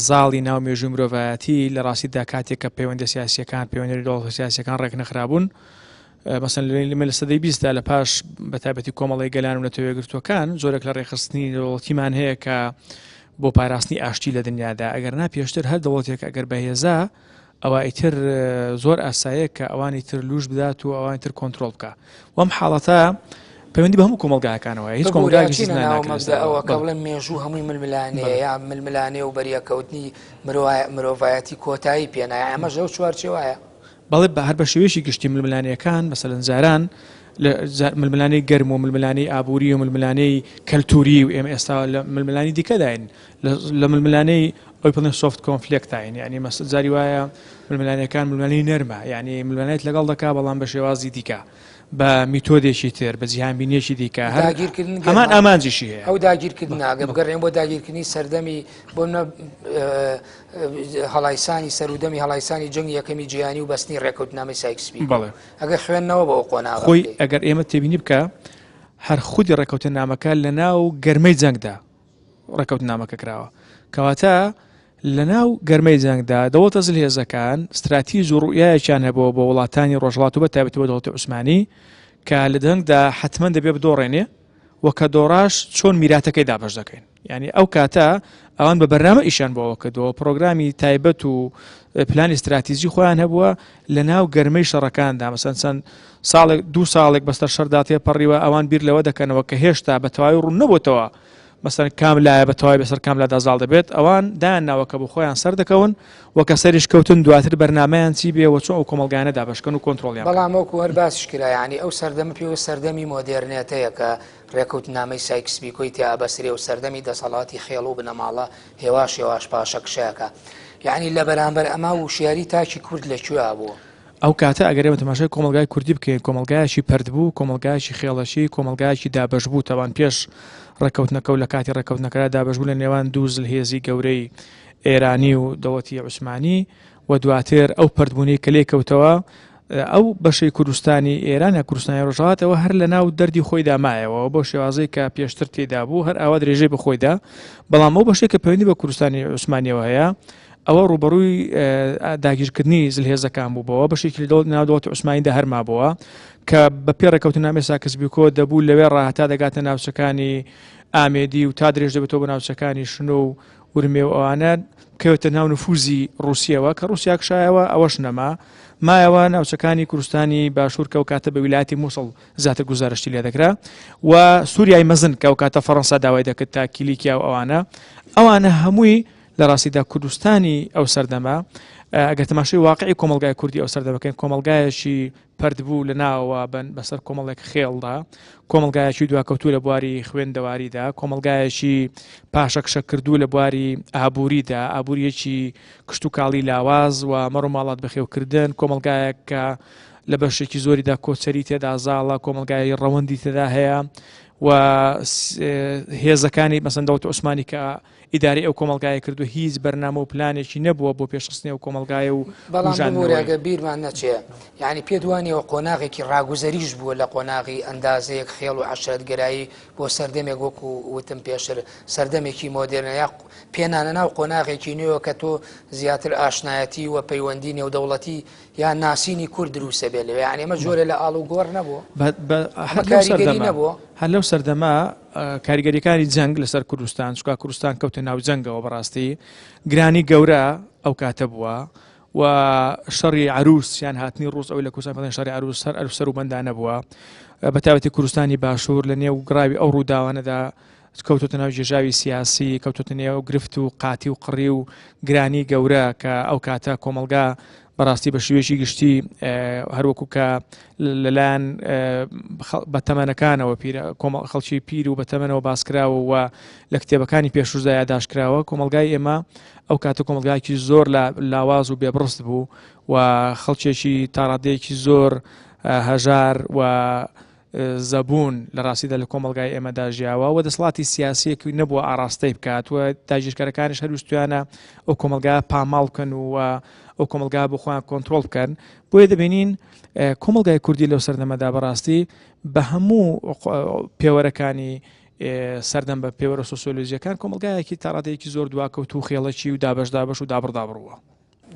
Speaker 2: زاڵی ناو مێژووی مرۆڤایەتی لە ڕاستیدا کاتێک کە پەیوەندی سیاسیەکان پەیوەندی دەوڵەتە سیاسیەکان ڕێک نەخرابوون مەسەن لە سەدەی 20دا لە پاش بەتایبەتی کۆمەڵی گەلان و نەتەوەیەگرتوەکان زۆرێک لە ڕێخستنی دەوڵەتیمان هەیە کە بۆ پاراستنی ئاشتی لە دنیادا ئەگەر نا پێشتر هەر دەوڵەتێک ئەگەر بەهێزا ئەوە ئیتر زۆر ئاسایە کە ئەوانی تر لوش بدات و ئەوانی تر کۆنتترۆل بکە وەم حاڵەتە پەیوەندی بە هەموو کۆمەلگاکانەوە هیچ
Speaker 1: کۆمەلگاەوە کە بڵێن مێژوو هەمووی ململانەیە یا ململانێ و بەریەکەوتنی مرۆڤایەتی کۆتایی پێنایە ئەمەش لەو چوارچێوایە
Speaker 2: بەڵێ بە هەر بە شێوەیەکی گشتی ململانیەکان مەسەلەن زاران ململانەی گەرم و ململانەی ئابووری و ململانەی کەلتوری و ئێمە ئێستا لە ململانی دیکەداین لە ململانەی ئەوی بڵێن سۆفت کۆنفلێکتاین یعنی زاری وایە ململانیەکان ململانی نەرمە یعنی ململانێت لەگەڵ دەکا بەڵام بە شێوازی دیکە بە میتۆدێکی تر بە جیهانبینیەکی دیکە هەمان ئامانجیشی هەیە
Speaker 1: ئەو داگیرکردن ئەگە بگەڕێن بۆ داگیرکردنی سەردەمی بۆ هەڵایسانی سەرودەمی هەڵایسانی جەنگی یەکەمی جیهانی و بەستنی ڕێکەوتنامەی سایکسپی
Speaker 2: ئەگە
Speaker 1: خوێندنەوە بە ئەو قۆناغ
Speaker 2: خۆی ئەگەر ئێمە تێبینی بکە هەر خودی ڕێکەوتنامەکە لە ناو گەرمەی جەنگدا ڕێکەوتنامەکە کراوە کەواتە لە ناو گەرمەی جەنگدا دەوڵەتە جلهێزەکان استراتیژ و ڕوئیایەکیان هەبەوە بە وڵاتانی ڕۆژهەڵات و بەتایبەتی بە دەوڵەتی عوسمانی کە لە دەنگدا حتمەن دەبێ بدۆڕێنێ و کە دۆڕاش چۆن میراتەکەی دابەش دەکەین یعنی ئەو کاتە ئەوان بە بەرنامە ئیشان بۆەوە کردەوە پرۆگرامی تایبەت و پلانی استراتیژی خۆیان هەبووە لە ناو گەرمەی شەڕەکاندا مەسەن چەند ساڵێک دوو ساڵێک بەستەر شەردا تێپەڕیوە ئەوان بیر لەوە دەکەنەوە کە هێشتا بە تەواوی ڕوون نەبووتەوە مەسەن کام لایە بە تەواوی بەسەر کام لەدا زاڵ دەبێت ئەوان دایان ناوەکە بۆ خۆیان سەر دەکەون وەکە سەریش کەوتن دواتر بەرنامەیان چی بێەوە چۆن ئەو کۆمەلگانە دابەشکەن و کۆنتترۆلیان
Speaker 1: بەڵام وەکو هەر باسیش کرا یعنی ئەو سەردەمە پێوە سەردەمی مۆدێرنێتەیە کە ڕێکەوتنامەی سایکسپیکۆی تیا بەسرێ و سەردەمی دەسەڵاتی خێڵ و بنەماڵە هێواش پاشە کشەکە یعنی لە بەرامبەر ئەما وشیاری تاکی کورد لەکوێ بووە
Speaker 2: ئەو کاتە ئەگەر ئێمە تەماشای کۆمەلگای کوردی بکەین کۆمەلگایەکی پەردبوو کۆمەلگایەکی خێڵەشی کۆمەلگایەکی دابەشبوو تەوان پێش ڕێکەوتنەکە و لە کاتی ڕێکەوتنەکەدا دابەشبوو لە نێوان دوو جلهێزی گەورەی ئێرانی و دەوڵەتی عوسمانی و دواتر ئەو پەردبوونی کە لێ کەوتەوە ئەو بەشەی کوردستانی ئێران یا کوردستانی ڕۆژهڵاتەوە هەر لە ناو دەردی خۆیدا مایەوە بۆ شێوازەی کە پێشتر تێدا بوو هەر ئاوا درێژەی بەخۆیدا بەڵام ئەو بەشێک کە پەیوەندی بە کوردستانی عوسمانیەوە هەیە ئەوە ڕوبەڕووی داگیرکردنی زلهێزەکان بوو بەوە بەشێکی ناو دەوڵەتی عوسمانیدا هەرمابووە کە بە پێ ڕێکەوتنامەی ساکسبیکۆ دەبوو لەوێ ڕاهەتا دەگاتە ناوچەکانی ئامێدی و تا درێژ دەبێتەوە بە ناوچەکانی شنۆ و ورمێ و ئەوانە کەوتە ناو نفوزی رووسیەوە کە رووسیا کشایەوە ئەوەش نەما مایەوە ناوچەکانی کوردستانی باشوور کە و کاتە بە ویلایەتی مووسڵ زیاتر گزارشتی لێ دەکرا و سووریای مەزن کە و کاتە فەڕەنسا داوای دەکرد تا کیلیکیا و ئەوانە هەمووی لە ڕاستیدا کوردستانی ئەو سەردەما ئەگەر تەماشای واقعی کۆمەلگای کوردی ئەو سەردەمەکەن کۆمەلگایەکی پەردبوو لە ناوەوە بەسەر کۆمەڵێک خێڵدا کۆمەلگایەکی دواکەوتوو لە بواری خوێندەواریدا کۆمەلگایەکی پاشەکشە کردوو لە بواری ئابووریدا ئابوووریەکی کشت و کاڵی لاواز و مەڕ و ماڵات بەخێوکردن کۆمەلگایەک کە لە بەشێکی زۆریدا کۆچەری تێدا زاڵە کۆمەلگای ڕەوەندی تێدا هەیە و هێزەکانی مەسەن دەوڵەتی عوسمانی کە ئیداری ئەو کۆمەلگایە کردو هیچ بەرنامە و پلانێکی نەبووە بۆ پێشخستنی ئەو کۆمەلگایە و
Speaker 1: بەڵامورێگە بیرمان نەچێ یعنی پێ دوانیەوە قۆناغێکی ڕاگوزەریش بووە لە قۆناغی ئەندازەیەک خێڵ و عەشرەتگەرایی بۆ سەردەمێک وەکو وتم پێشتر سەردەمێکی مۆدێرنە یا پێنانە ناو قۆناغێکی نوێوە کە تۆ زیاتر ئاشنایەتی و پەیوەندی نێودەوڵەتی یا ناسینی کورد دروستە بێت لەوێ یعنی ئەمە جۆرە لە ئاڵ و گۆڕ نەبووە کاریگەری نەبووە
Speaker 2: هەر لەو سەردەما کاریگەریەکانی جەنگ لەسەر کوردستان چکا کوردستان کەوتە ناو جەنگەوە بەڕاستی گرانی گەورە ئەو کاتە بووە و شەڕی عروس یان هاتنی ڕوس ئەو لە کوردستان شەڕی عروس هەر ئەلوسەر و بەندانە بووە بە تایبەتی کوردستانی باشوور لە نێو گڕاوی ئەو ڕووداوانەدا کەوتۆتە ناو جێژاوی سیاسی کەوتۆتە نێو گرفت و قاتی و قڕی و گرانی گەورە کە ئەو کاتە کۆمەلگا بەڕاستی بە شێوێکی گشتی هەروەکو کە لەلایەن بەتەمەنەکانەوە خەڵکی پیر و بەتەمەنەوە باسکراوە و لە کتێبەکانی پێشووزدا یاداشکراوە کۆمەلگای ئێمە ئەو کاتە کۆمەلگایەکی زۆر لە لاواز و بێبڕست بوو و خەڵکێکی تاڕادەیەکی زۆر هەژار و زەبوون لە ڕاستیدا لە کۆمەلگای ئێمەدا ژیاوە و دەسەڵاتی سیاسیەکی نەبووە ئاراستەی بکات و داگیرکارەکانیش هەرویستویانە ئەو کۆمەلگا پاماڵ بکەن و ئەو کۆمەلگا بۆ خۆیان کۆنتترۆل بکەن بۆیە دەبینین کۆمەلگای کوردی لەو سەردەمەدا بەڕاستی بە هەموو پێوەرەکانی سەردەم بە پێوەرە سۆسیۆلۆژیەکان کۆمەلگایەکی تاڕادەیەکی زۆر دواکەوت و خێڵەکی و دابەشدابەش و دابڕدابڕووە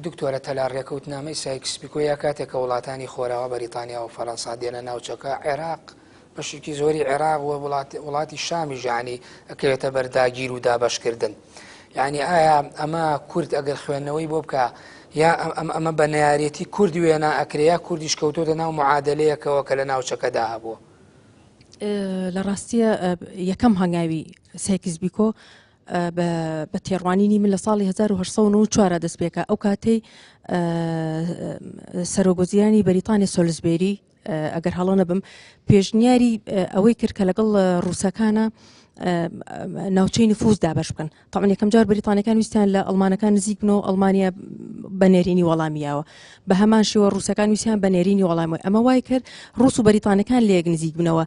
Speaker 1: دکتۆرە تەلا ڕێکەوتنامەی سایکسپیکۆیە کاتێک کە وڵاتانی خۆراوە بەریتانیا و فەڕەنسا دێنە ناوچەکە عێراق بەشێکی زۆری عێراق و وڵاتی شامی ژانی ئەکەوێتە بەرداگیر و دابەشکردن یعنی ئایا ئەمە کورد ئەگەر خوێندنەوەی بۆ بکە یا ئەمە بە نەیارەتی کوردی وێنە ئەکریا کوردیش کەوتۆتە ناو معادلەیەکەوە کە لە ناوچەکەدا هەبووە
Speaker 3: لە ڕاستیە یەکەم هەنگاوی سایکسپیکۆ بە تێڕوانینی من لە ساڵی 1994 دەست پێکە ئەو کاتەی سەرۆگۆزیرانی بەریتانی سۆلزبێری ئەگەر هەڵە نەبم پێشنیاری ئەوەی کرد کە لەگەڵ ڕووسەکانە ناوچەی نفوس دابش بکەن طبعا یەکەم جار بریتانەکان ویستیان لە ئەڵمانەکان نزیک بنەوە ئەڵمانیا بەنێرینی وەڵامیاوە بە هەمان شێوە ڕووسەکان ویسیان بەنێرینی وەڵامی ئەمە وای کرد ڕووس و بەریتانەکان لەیەک نزیک بنەوە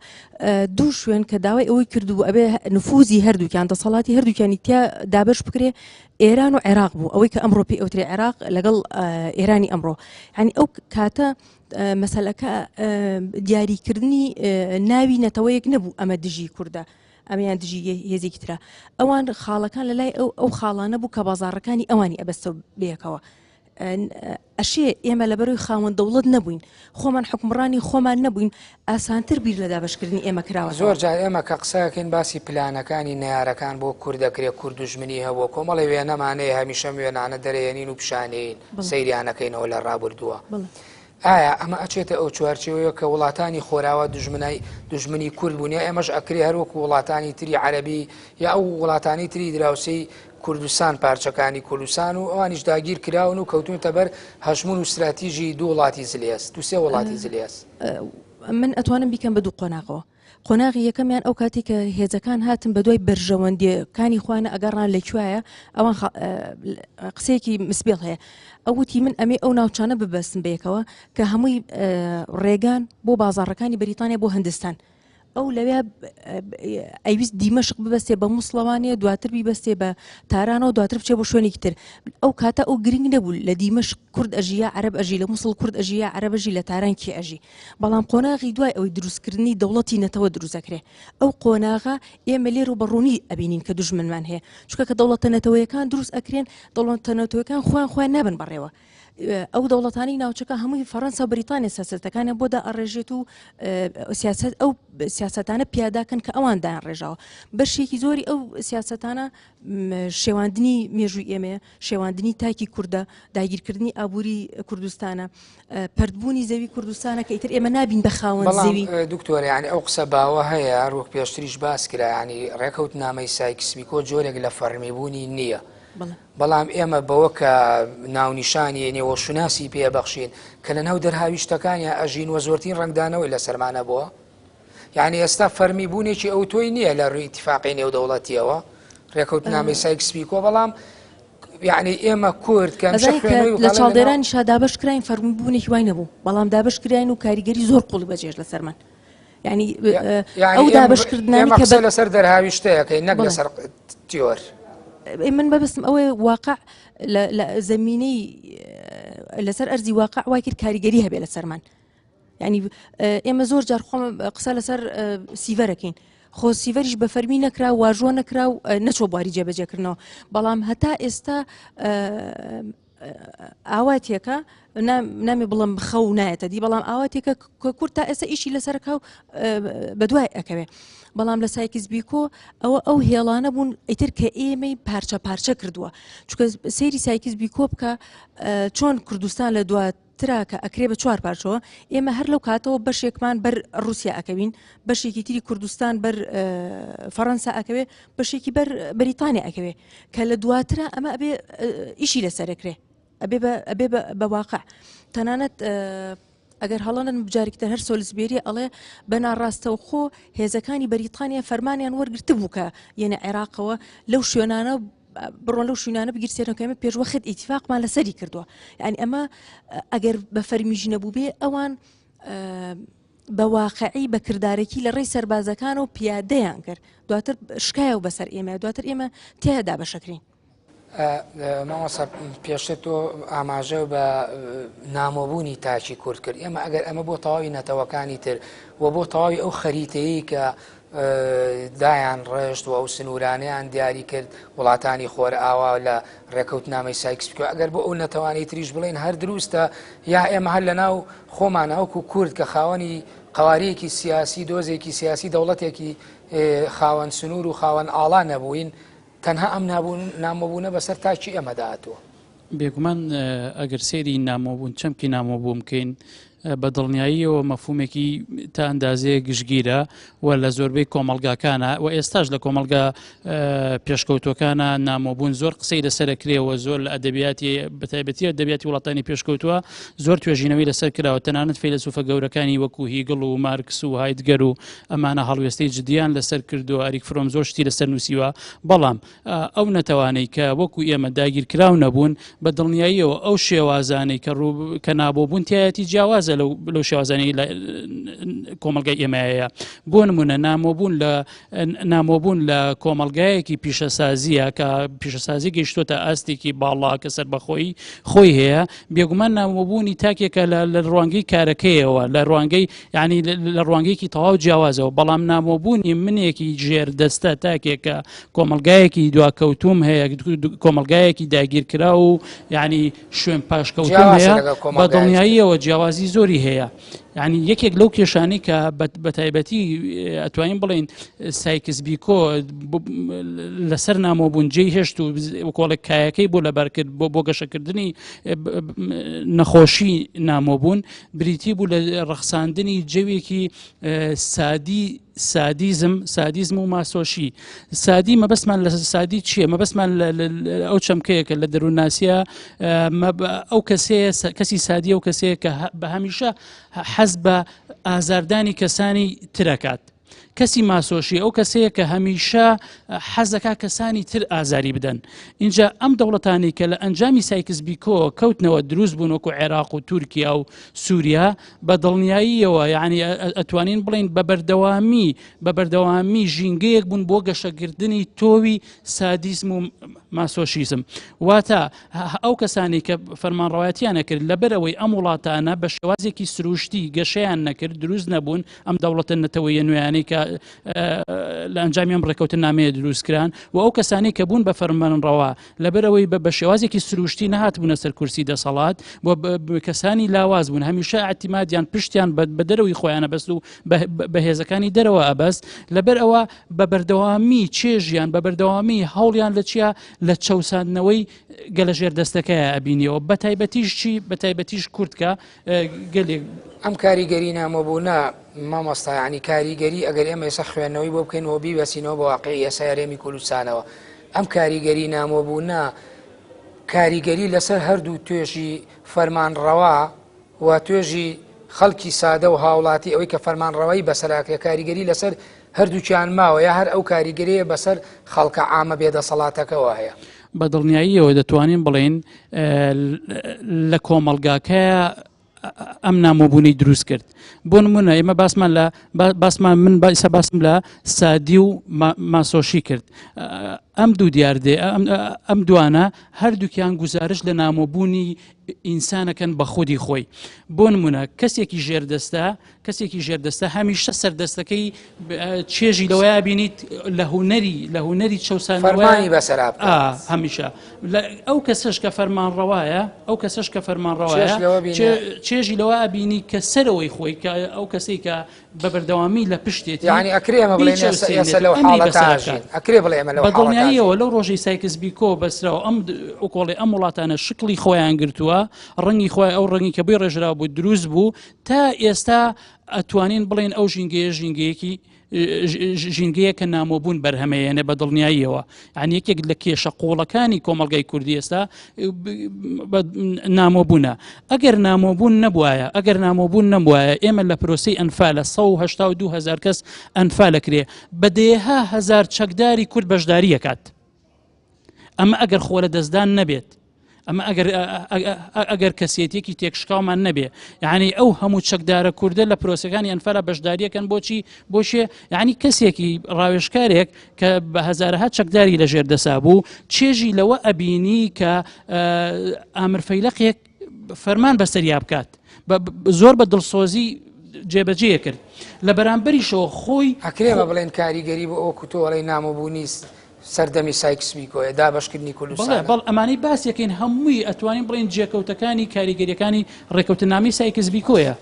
Speaker 3: دوو شوێن کە داوای ئەوەی کردبوو ئەبێ نفوزی هەردووکیان دەسەڵاتی هەردووکیانی تیا دابش بکرێ ئێران و عێراق بوو ئەوەی کە ئەمڕۆ پێی ئەوترێ عێراق لەگەڵ ئێرانی ئەمڕۆ یعنی ئەو کاتە مەسەلەکە دیاریکردنی ناوی نەتەوەیەک نەبوو ئەمە دژی کووردە ئەمیان دژی هێزێکی ترە ئەوان خاڵەکان لە لای ئەو خاڵانە بوو کە بازاڕەکانی ئەوانی ئەبەستە بێکەوە ئەشێ ئێمە لە بەرەوەی خاوەن دەوڵەت نەبووین خۆمان حکومڕانی خۆمان نەبووین ئاسانتر بیر لە دابشکردنی ئێمە کراوە
Speaker 1: زۆر جار ئێمە کە قسەکەین باسی پلانەکانی نەیارەکان بۆ کوردەکرێت کورد دوژمنی هەبوو کۆمەڵی وێنەمانەیە هەمیشە وێنانە دەرێنین و پیشانەین سەیریانەکەینەوە لە ڕابردووە ئایا ئەمە ئەچێتە ئەو چوارچێوەیە کە وڵاتانی خۆراوە دوژمنی کورد بوونیە ئێمەش ئەکری هەروەکو وڵاتانی تری عەرەبی یا ئەو وڵاتانی تری دراوسەی کوردستان پارچەکانی کوردستان و ئەوانیش داگیر کراون و کەوتونتە بەر هەژمون و استراتیژی دوو وڵاتی زلێس دو سێ وڵاتی زلێس
Speaker 3: من ئەتوانم بیکەم بە دوو قۆناغەوە قۆناغی یەکەمیان ئەو کاتی کە هێزەکان هاتن بە دوای بەرژەوەندیەکانی خوانە ئەگەڕان لەکوایە ئەوان قسەیەکی مسبێڵ هەیە ئەوتی من ئەمێ ئەو ناوچانە ببەستن بەیەکەوە کە هەمووی ڕێگان بۆ بازاڕەکانی بەریتانیا بۆ هەندستان ئەو لەوێ ئەویست دیمەشق ببەستێ بە مووسڵەوانێ دواتر بیبەستێ بە تارانەوە دواتر بچێ بۆ شوێنێکی تر ئەو کاتە ئەو گرنگ نەبوو لە دیمەشق کورد ئەژیا عەرەب ئەژی لە مووسڵ کورد ئەژیا عەرەب ئەژی لە تارانکی ئەژی بەڵام قۆناغی دوای ئەوەی دروستکردنی دەوڵەتی نەتەوە دروستەکرێ ئەو قۆناغا ئێمە لێ ڕوبەڕوونی ئەبینین کە دوژمنمان هەیە چونکە کە دەوڵەتە نەتەوەیەکان دروست ئەکرێن دەوڵەتە نەتەوەیەکان خۆیان نابن بەڕێوە ئەو دەوڵەتانی ناوچەکە هەمووی فەڕەنسا و بریتانیا سیاسەتەکانیان بۆدا ئەڕێژێت و ئەو سیاسەتانە پیاداکەن کە ئەوان دایان ڕێژاوە بەشێکی زۆری ئەو سیاسەتانە شێواندنی مێژووی ئێمەیە شێواندنی تاکی کووردە داگیرکردنی ئابووری کوردستانە پەردبوونی زەوی کوردستانە کە ئیتر ئێمە نابین بە خاوەن زەوی
Speaker 1: دکتۆر یعنی ئەو قسە باوە هەیە ڕوک پێشتریش باس کرا ینی ڕێکەوت نامەی سایکس-پیکۆ جۆرێک لە فەرمیبوونی نییە بەڵام ئێمە بەوە کە ناونیشانی نێوەشناسی پێبەخشین کە لە ناو دەرهاویشتەکانیان ئەژین وە زۆرترین ڕنگدانەوەی لە سەرمانە بووە یعنی ئێستا فەرمیبوونێکی ئەو تۆی نییە لە ڕووی ئیتیفاقی نێودەوڵەتیەوە ڕێکەوت نامەی سایکس-پیکۆ بەڵام یعنی ئێمە کورد کە
Speaker 3: لە چاڵدێرانی شا دابەشکراین فەرمیبوونێکی وای نەبوو بەڵام دابەشکراین و کاریگەری زۆر قوڵی بەجێش لە سەرمان یعنی ئەو دابەشکردنانی کە
Speaker 1: لەسەر دەرهاویشتەیەکەی نەک لەسەر تیۆر
Speaker 3: من بەبستم ئەوەی واقع لە زەمینەی لەسەر ئەرزی واقع وای کرد کاریگەری هەبێ لە سەرمان یعنی ئێمە زۆر جار خۆم قسە لەسەر سیڤەرەکەین خۆ سیڤەریش بە فەرمی نەکرا واژۆ نەکرا و نەچۆ بواری جێبەجێکردنەوە بەڵام هەتا ئێستا ئاواتێکە نامی بڵم خەو نایەتە دی بەڵام ئاواتێکە کورد تا ئێستا ئیشی لەسەرکە و بەدوای ئەکەوێ بەڵام لە سایکس-پیکۆ ئەو هێڵانە بوون ئیتر کە ئێمەی پارچە پارچە کردووە چونکە سەیری سایکس-پیکۆ بکە چۆن کوردستان لە دواترا کە ئەکرێ بە 4 پارچەوە ئێمە هەر لەو کاتەوە بەشێکمان بەر رووسیا ئەکەوین بەشێکی تری کوردستان بەر فەڕەنسا ئەکەوێ بەشێکی بەر بەریتانیا ئەکەوێ کە لە دواترا ئەمە ئەبێ ئیشی لەسەرەکرێ ئەبێ بە واقع تەنانەت ئەگەر هەڵەنن بجارێکتر هەر سۆلسبێری ئەڵێ بەناڕاستەوە خۆ هێزەکانی بەریتانیا فەرمانیان وەرگرت بوو کە یەنە عێراقەوە لەو شوێنانە بڕۆن لەو شوێنانە بگیرسێنەوە کە ئێمە پێشوەخت ئیتیفاقمان لەسەری کردووە یعنی ئەمە ئەگەر بە فەرمیژ نەبوو بێ ئەوان بە واقعی بە کردارێکی لە ڕێی سەربازەکان و پیادەیان کرد دواتر شکایە و بەسەر ئێمە دواتر ئێمە تێدا بەشەکرین
Speaker 1: مامۆستا پێشتر تۆ ئاماژە بە نامۆبوونی تاکی کورد کرد ئێمە ئەگەر ئەمە بۆ تەواوی نەتەوەکانی تر و بۆ تەواوی ئەو خەریتەیە کە دایان ڕێژت و ئەو سنوورانیان دیاری کرد وڵاتانی خۆرە ئاوا لە ڕێکەوت نامەی سایکس-پیکۆ ئەگەر بۆ ئەو نەتەوانی تریش بڵێن هەر دروستە یا ئێمە هەر لە ناو خۆمانەوەکو کورد کە خاوەنی قەوارەیەکی سیاسی دۆزێکی سیاسی دەوڵەتێکی خاوەن سنوور و خاوەن ئاڵا نەبووین تەنها ئەم نامۆبوونە بەسەر تاکی ئێمە داهاتووە
Speaker 4: بێگومان ئەگەر سێری نامۆبوون چەمکی نامۆبوو بکەین بە دڵنیاییەوە مەفهومێکی تا ئەندازەیە گشتگیرە و لە زۆربەی کۆمەڵگاکانە و ئێستاش لە کۆمەڵگا پێشکەوتوەکانە نامۆبوون زۆر قسەی لەسەرکرێەوە زۆر لە ئەدەبیاتی بەتایبەتی ئەدەبیاتی وڵاتانی پێشکەوتووە زۆر توێژینەوەی لەسەر کراوە تەنانەت فەیلسوفە گەورەکانی وەکو هیگڵ و مارکس و هایدگەر و ئەمانە هەڵوێستەی جدیان لەسەر کردو ئەریک فرۆم زۆر شتی لەسەر نووسیوە بەڵام ئەو نەتەوانەی کە وەکو ئێمە داگیرکراو نەبوون بە دڵنیاییەوە ئەو شێوازانەی کە نابۆبوون تایەتی جیاوازە لەو شێوازانەی کۆمەلگای ئێمەیە بۆ نمونە نامۆبوون لە کۆمەلگایەکی پیشەسازیە کە پیشەسازی گەیشتۆتە ئاستێکی باڵا کە سەربەخۆی خۆی هەیە بێگومان نامۆبوونی تاکێکە لە ڕوانگەی کارەکەیەوە لە ڕوانگەی یعنی لە ڕوانگەیەکی تەواو جیاوازەوە بەڵام نامۆبوونی منێکی ژێردەستە تاکێکە کۆمەلگایەکی دواکەوتوم هەیە کۆمەلگایەکی داگیرکرا و یعنی شوێن پاشکەوتوم هەیە بە دڵنیاییەوە جیاوازی زۆری هەیە یعنی یەکێک لەو کێشانی کە بە تایبەتی ئەتوانین بڵێن سایکس-پیکۆ لەسەر نامۆبوون جێی هێشت و کۆڵێکایەکەی بۆ لەبەرکرد بۆ گەشەکردنی نەخۆشی نامۆبوون بریتی بوو لە ڕەخساندنی جەوێکی سادیزم و ماسۆشی سادی مەبەستمان لە سادی چییە مەبەستمان ئەو چەمکەیەکە لە دەروونناسیە ئەو کەسی سادی ئەو کەسەیە کە بە هەمیشە حەز بە ئازاردانی کەسانی ترەکات کەسی ماسۆشی ئەو کەسەیە کە هەمیشە حەزەکە کەسانی تر ئازاری بدەن. اینجا ئەم دەوڵەتانی کە لە ئەنجامی سایکس بیکۆ کەوتنەوە دروست بوون وەکو عێراق و تورکیا و سووریا بە دڵنیاییەوە یعنی ئەتوانین بڵین بە بەردەوامی ژینگەیەک بوون بۆ گەشەگرتنی تۆوی سادیسم و ماسۆشیزم. واتە ئەو کەسانی کە فەرمانڕەوایەتیان نەکرد لەبەرەوەی ئەم وڵاتانە بە شێوازێکی سروشتی گەشەیان نەکرد دروست نەبوون ئەم دەوڵەتە نەتەوەیە نوێیانەی کە لە ئەنجامی ئەم ڕێکەوتن نامەیە دروستکران و ئەو کەسانی کە بوون بە فەرمانڕەوا لەبەرەوەی بە شێوازێکی سروشتی نەهات بوونە سەر کورسی دەسەڵات بۆ کەسانی لاواز بوون هەمیشە ئاعتیمادیان پشتیان بە دەرەوەی خۆیانە بەست و بەهێزەکانی دەرەوە ئەبەست لەبەر ئەوە بە بەردەوامی چێژیان بە بەردەوامی هەوڵیان لە چیە لە چەساندنەوەی گەلەژێر دەستەکەیە ئەبینیەوە بە تایبەتیش چی بە تایبەتیش کورتکە گەلێک
Speaker 1: ئەم کاریگەری نامۆبوونا مامۆستا ینی کاریگەری ئەگەر ئێمە ێستا خوێندنەوەی بۆ بکەینەوە بیبەسینەوە بە واقعی ئێستا هەرێمی کوردستانەوە ئەم کاریگەری نامۆبوونا کاریگەری لەسەر هەردوو توێژی فەرمانڕەوا و توێژی خەڵکی سادە و هاوڵاتی ئەوەی کە فەرمانڕەوایی بەسەراکرێ کاریگەری لەسەر هەردووچیان ماوە یا هەر ئەو کاریگەریە بەسەر خەڵکە عامە بێدەسەڵاتەکەەوە هەیە.
Speaker 4: بە دڵنیاییەوە دەتوانین بڵین لە کۆمەلگاکەیە ئەم نامۆبوونی دروست کرد. بۆ نمونە ئێمە باسمان من باسم لە سادی و ماسۆشی کرد. ئەم دوو دیاردێ ئەم دوانە هەردووکیان گزارش لە نامۆبوونی ئینسانەکەن بە خودی خۆی. بۆ نمونە کەسێکی ژێردەستە هەمیشە سەردەستەکەی چێژی لەوەیە بینیت لە هوەری چەسانەوەی
Speaker 1: بەسەرا
Speaker 4: هەمیشە ئەو کەسەش کە فەرمانڕەوایە چێژی لەوە ئەبینی کە سەرەوەی خۆی کە ئەو کەسەی کە بە بەردەوامی لە پشتێتی
Speaker 1: ینی ئەکرێمە بڵێن لەو ئەکرێ بڵێ
Speaker 4: بە دڵنیاییەوە لەو ڕۆژەی سایکس بیکۆ بەسراوە ئەوکۆڵی ئەم وڵاتانە شکلی خۆیان گرتووە ڕەنگی خۆی ئەو ڕەنگی کە بۆی ڕێژرا بوو دروست بوو تا ئێستا ئەتوانین بڵێن ئەو ژینگەیە کە نامۆبوون بەرهەمەیەنێ بە دڵنیاییەوە یعنی یەکێک لە کێشە قوڵەکانی کۆمەلگای کوردی ئێستا نامۆبوونە. ئەگەر نامۆبوون نەبوایە ئێمە لە پرۆسی ئەنفالە 182,000 کەس ئەنفالەکرێ بەدەیەها هەزار چەکداری کورد بەشداریەکات. ئەمە ئەگەر خۆ لە دەستدان نەبێت ئەمە ئەگەر کەسێتێکی تێکشکاومان نەبێ یعنی ئەو هەموو چەکدارە کووردە لە پرۆسەکانی ئەنفالە بەشداریەکەن بۆچی یعنی کەسێکی ڕاوێژکارێک کە بە هەزارەها چەکداری لە ژێر دەسا بوو چێژی لەوە ئەبینی کە ئامرفەیلەقێک فەرمان بەسەریا بکات زۆر بە دڵسۆزی جێبەجێ کرد لە بەرامبەریشەوە خۆی
Speaker 1: ئەکرێمە بڵێن کاریگەری بۆ ئەو کوتۆڵی نامۆبوونی سەردەمی سایکس بیکۆیە دابەشکردنی کوردستان
Speaker 4: بەڵ ئەمانەی باسیەکەین هەمووی ئەتوانین بڵێن جێکەوتەکانی کاریگەریەکانی ڕێکەوتنامی سایکس بیکۆیە.